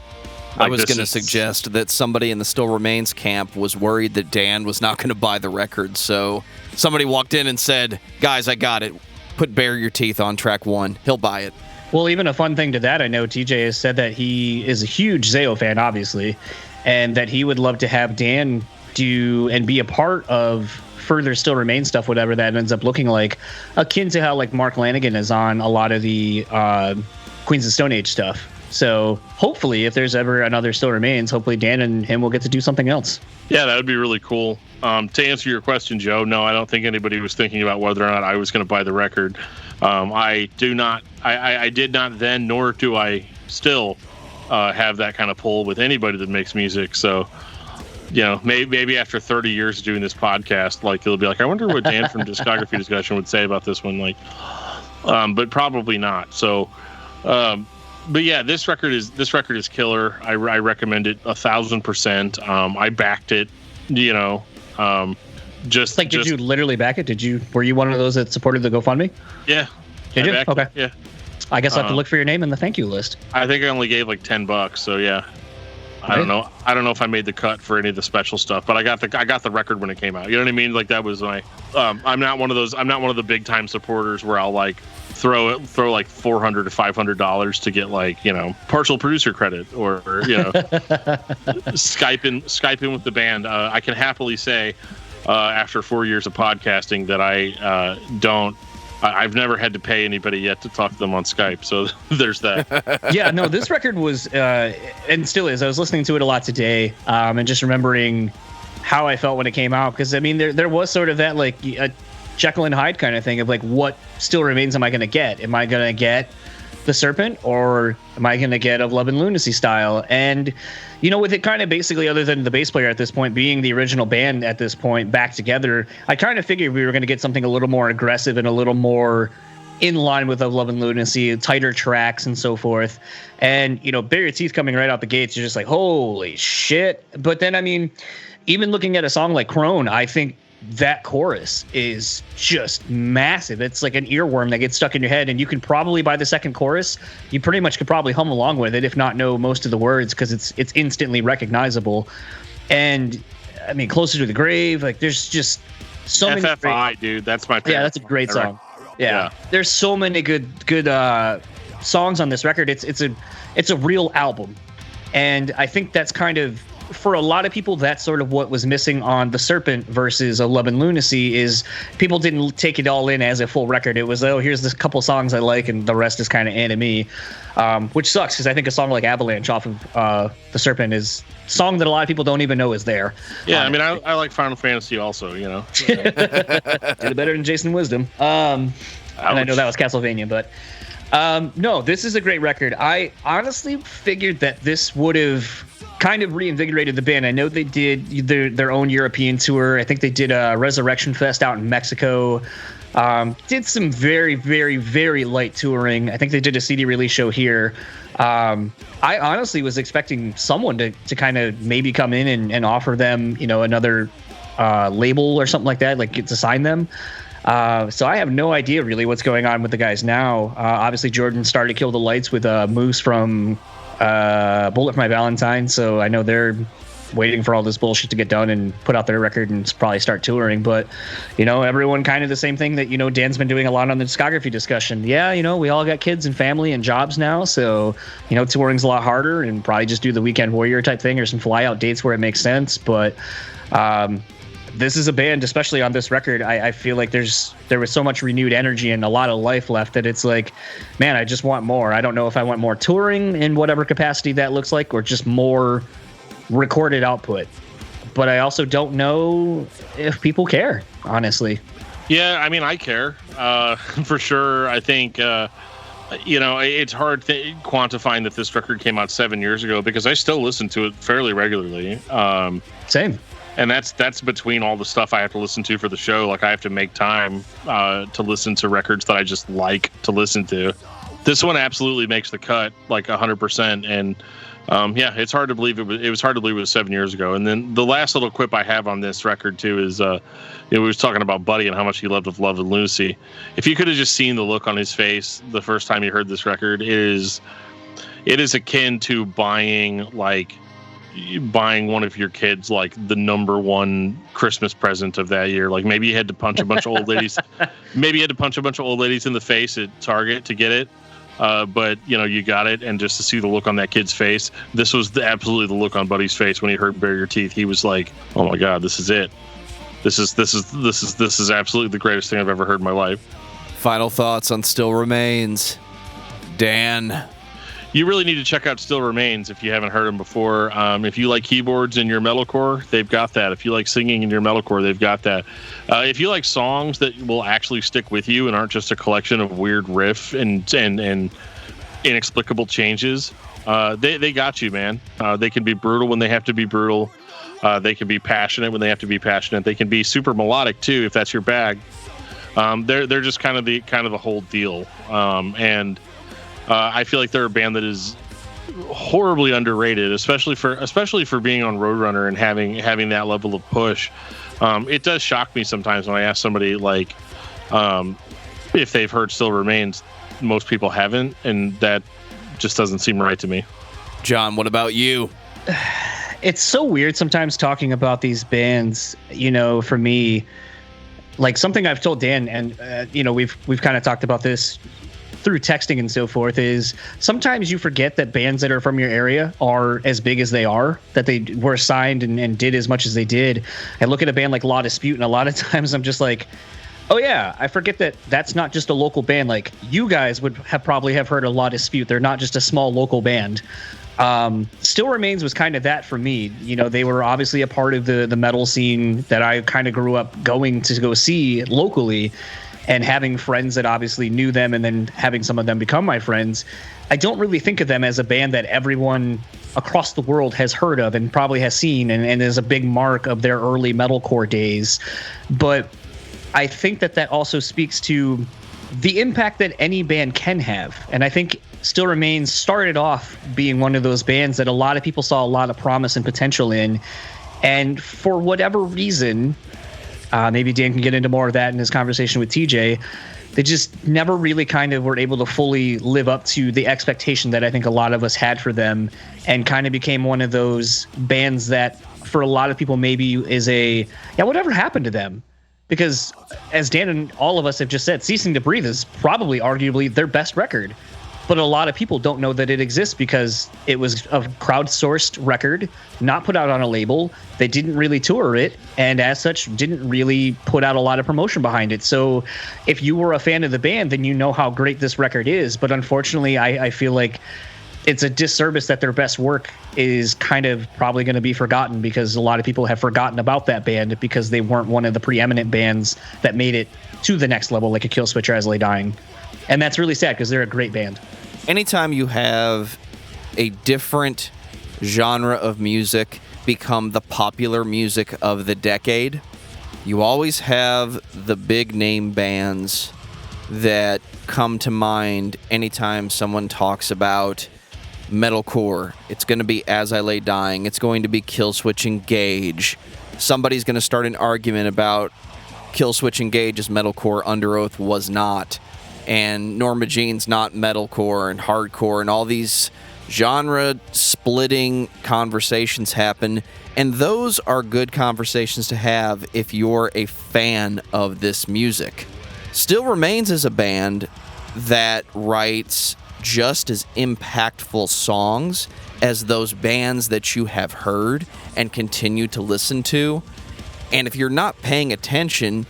I was going to suggest that somebody in the Still Remains camp was worried that Dan was not going to buy the record, so somebody walked in and said, guys, I got it. Put Bare Your Teeth on track 1. He'll buy it. Well, even a fun thing to that, I know TJ has said that he is a huge Zayo fan, obviously, and that he would love to have Dan do and be a part of further Still Remains stuff, whatever that ends up looking like, akin to how like Mark Lanigan is on a lot of the Queens of Stone Age stuff. So hopefully, if there's ever another Still Remains, hopefully Dan and him will get to do something else. Yeah, that would be really cool. To answer your question, Joe, no, I don't think anybody was thinking about whether or not I was going to buy the record. I did not then, nor do I still have that kind of pull with anybody that makes music. So, maybe after 30 years of doing this podcast, like it'll be like, I wonder what Dan from Discography Discussion would say about this one. Like, but probably not. So. But yeah, this record is killer. I recommend it 1,000%. I backed it, Did you literally back it? Were you one of those that supported the GoFundMe? Yeah. Did you? Okay. Yeah. I guess I'll have to look for your name in the thank you list. I think I only gave like $10, so yeah. I don't know if I made the cut for any of the special stuff, but I got the record when it came out. You know what I mean? Like that was my. I'm not one of the big time supporters where I'll like throw like $400 to $500 to get like partial producer credit or Skype in with the band. I can happily say after 4 years of podcasting that I've never had to pay anybody yet to talk to them on Skype, so there's that. Yeah, no, this record was, and still is, I was listening to it a lot today, and just remembering how I felt when it came out, because, I mean, there was sort of that, like, a Jekyll and Hyde kind of thing of, like, what Still Remains am I going to get? Am I going to get The Serpent, or am I going to get Of Love and Lunacy style? And, with it kind of basically, other than the bass player at this point being the original band at this point back together, I kind of figured we were going to get something a little more aggressive and a little more in line with Of Love and Lunacy, tighter tracks and so forth. And, Bare Your Teeth coming right out the gates, you're just like, holy shit. But then, I mean, even looking at a song like Crone, I think that chorus is just massive. It's like an earworm that gets stuck in your head, and you can probably, by the second chorus, you pretty much could probably hum along with it, if not know most of the words, because it's instantly recognizable. And I mean, Closer to the Grave, like there's just so many FFI, dude, that's my favorite. Yeah, that's a great song. Yeah. There's so many good songs on this record. It's a real album, and I think that's kind of, for a lot of people, that's sort of what was missing on The Serpent versus Of Love and Lunacy, is people didn't take it all in as a full record. It was, here's this couple songs I like, and the rest is kind of enemy, which sucks, because I think a song like Avalanche off of The Serpent is a song that a lot of people don't even know is there. Yeah, I mean, I like Final Fantasy also, Did it better than Jason Wisdom. And I know that was Castlevania, but no, this is a great record. I honestly figured that this would have kind of reinvigorated the band. I know they did their own European tour. I think they did a Resurrection Fest out in Mexico. Did some very, very, very light touring. I think they did a CD release show here. I honestly was expecting someone to kind of maybe come in and offer them, another label or something like that, like get to sign them. So I have no idea really what's going on with the guys now. Obviously, Jordan started Kill the Lights with Moose from Bullet for My Valentine, so I know they're waiting for all this bullshit to get done and put out their record and probably start touring. But everyone kind of the same thing that Dan's been doing a lot on the Discography Discussion. Yeah, we all got kids and family and jobs now, so touring's a lot harder, and probably just do the Weekend Warrior type thing or some fly out dates where it makes sense. But this is a band, especially on this record, I feel like there was so much renewed energy and a lot of life left that it's like, man, I just want more. I don't know if I want more touring in whatever capacity that looks like, or just more recorded output. But I also don't know if people care, honestly. Yeah, I mean, I care for sure. I think it's hard quantifying that this record came out 7 years ago, because I still listen to it fairly regularly. Same. And that's between all the stuff I have to listen to for the show. Like, I have to make time to listen to records that I just like to listen to. This one absolutely makes the cut, like 100%. And yeah, it's hard to believe it was hard to believe it was 7 years ago. And then the last little quip I have on this record too is, we was talking about Buddy and how much he loved of Love and Lucy. If you could have just seen the look on his face the first time you heard this record, it is akin to buying one of your kids like the number one Christmas present of that year. Like maybe you had to punch a bunch of old ladies. Maybe you had to punch a bunch of old ladies in the face at Target to get it. But you got it, and just to see the look on that kid's face, this was absolutely the look on Buddy's face when he heard "Bare Your Teeth." He was like, "Oh my God, this is it. This is absolutely the greatest thing I've ever heard in my life." Final thoughts on Still Remains, Dan. You really need to check out Still Remains if you haven't heard them before. If you like keyboards in your metalcore, they've got that. If you like singing in your metalcore, they've got that. If you like songs that will actually stick with you and aren't just a collection of weird riff and inexplicable changes, they got you, man. They can be brutal when they have to be brutal. They can be passionate when they have to be passionate. They can be super melodic too, if that's your bag. They're just kind of the whole deal. I feel like they're a band that is horribly underrated, especially for being on Roadrunner and having that level of push. It does shock me sometimes when I ask somebody like if they've heard Still Remains. Most people haven't, and that just doesn't seem right to me. John, what about you? It's so weird sometimes talking about these bands. For me, like something I've told Dan, and we've kind of talked about this through texting and so forth, is sometimes you forget that bands that are from your area are as big as they are, that they were signed and did as much as they did. I look at a band like Law Dispute, and a lot of times I'm just like, oh yeah, I forget that that's not just a local band. Like, you guys would probably have heard of Law Dispute. They're not just a small local band. Still Remains was kind of that for me. They were obviously a part of the metal scene that I kind of grew up going to go see locally, and having friends that obviously knew them, and then having some of them become my friends. I don't really think of them as a band that everyone across the world has heard of and probably has seen, and is a big mark of their early metalcore days. But I think that also speaks to the impact that any band can have. And I think Still Remains started off being one of those bands that a lot of people saw a lot of promise and potential in. And for whatever reason, maybe Dan can get into more of that in his conversation with TJ, they just never really kind of were able to fully live up to the expectation that I think a lot of us had for them, and kind of became one of those bands that for a lot of people maybe is whatever happened to them? Because as Dan and all of us have just said, Ceasing to Breathe is probably arguably their best record. But a lot of people don't know that it exists because it was a crowdsourced record, not put out on a label. They didn't really tour it, and as such, didn't really put out a lot of promotion behind it. So if you were a fan of the band, then you know how great this record is. But unfortunately, I feel like it's a disservice that their best work is kind of probably going to be forgotten, because a lot of people have forgotten about that band because they weren't one of the preeminent bands that made it to the next level, like a Killswitch or As I Lay Dying. And that's really sad because they're a great band. Anytime you have a different genre of music become the popular music of the decade, you always have the big name bands that come to mind anytime someone talks about metalcore. It's going to be As I Lay Dying. It's going to be Killswitch Engage. Somebody's going to start an argument about Killswitch Engage's metalcore, Under Oath was not. And Norma Jean's not metalcore and hardcore, and all these genre-splitting conversations happen. And those are good conversations to have if you're a fan of this music. Still Remains is a band that writes just as impactful songs as those bands that you have heard and continue to listen to. And if you're not paying attention,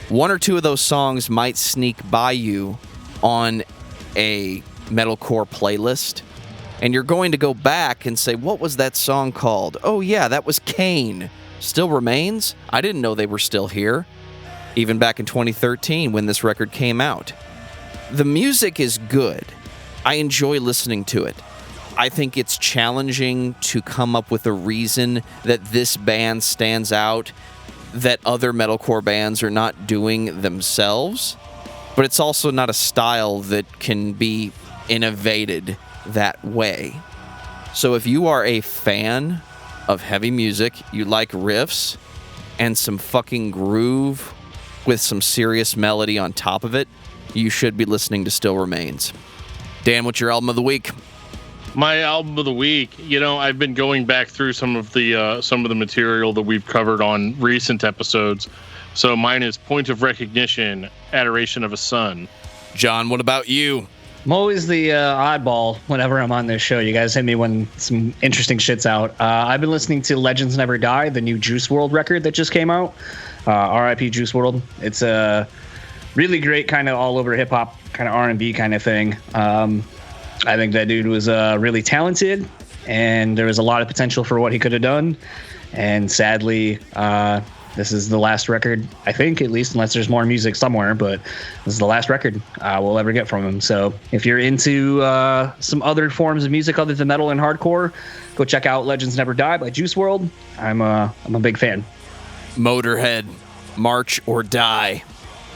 one or two of those songs might sneak by you on a metalcore playlist, and you're going to go back and say, what was that song called? Oh yeah, that was Kane. Still Remains? I didn't know they were still here. Even back in 2013 when this record came out. The music is good. I enjoy listening to it. I think it's challenging to come up with a reason that this band stands out that other metalcore bands are not doing themselves, but it's also not a style that can be innovated that way. So if you are a fan of heavy music, you like riffs and some fucking groove with some serious melody on top of it, you should be listening to Still Remains. Dan, what's your album of the week? My album of the week, I've been going back through some of the material that we've covered on recent episodes. So mine is Point of Recognition, Adoration of a Sun. John, what about you? I'm always the oddball whenever I'm on this show. You guys hit me when some interesting shit's out. I've been listening to Legends Never Die, the new Juice Wrld record that just came out. R.I.P. Juice Wrld. It's a really great kind of all over hip hop, kind of R&B kind of thing. I think that dude was really talented, and there was a lot of potential for what he could have done. And sadly, this is the last record, I think, at least, unless there's more music somewhere, but this is the last record we'll ever get from him. So if you're into some other forms of music other than metal and hardcore, go check out Legends Never Die by Juice Wrld. I'm a big fan. Motörhead, March or Die.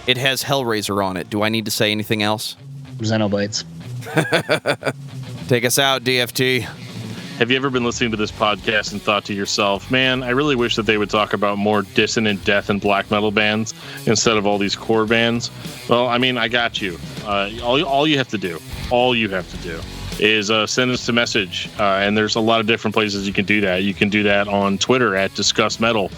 It has Hellraiser on it. Do I need to say anything else? Xenoblades. Take us out, DFT. Have you ever been listening to this podcast and thought to yourself, man, I really wish that they would talk about more dissonant death and black metal bands instead of all these core bands? Well, I mean, I got you. All you have to do is send us a message. And there's a lot of different places you can do that. You can do that on Twitter at discussmetal.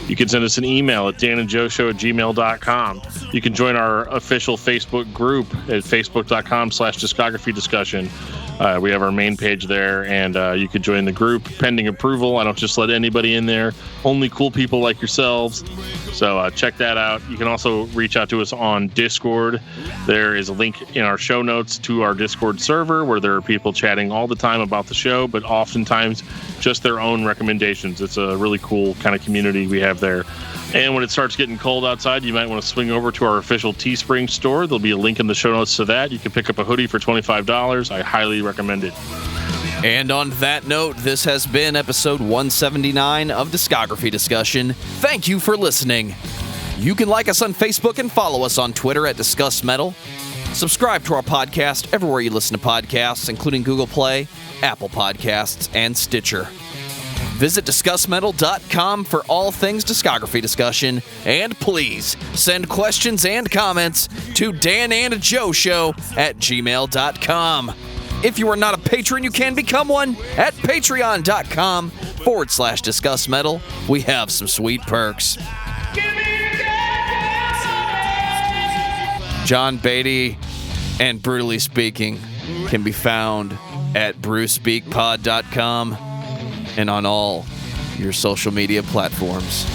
You can send us an email at danandjoeshow@gmail.com. You can join our official Facebook group at facebook.com/discography discussion. We have our main page there, and you can join the group pending approval. I don't just let anybody in there, only cool people like yourselves. So check that out. You can also reach out to us on Discord. There is a link in our show notes to our Discord server where there are people chatting all the time about the show, but oftentimes just their own recommendations. It's a really cool kind of community we have there. And when it starts getting cold outside, you might want to swing over to our official Teespring store. There'll be a link in the show notes to that. You can pick up a hoodie for $25. I highly recommend it. And on that note, this has been episode 179 of Discography Discussion. Thank you for listening. You can like us on Facebook and follow us on Twitter at Discuss Metal. Subscribe to our podcast everywhere you listen to podcasts, including Google Play, Apple Podcasts, and Stitcher. Visit discussmetal.com for all things discography discussion, and please send questions and comments to danandjoeshow@gmail.com. If you are not a patron, you can become one at patreon.com/discussmetal. We have some sweet perks. John Beatty and Brutally Speaking can be found at brewspeakpod.com and on all your social media platforms.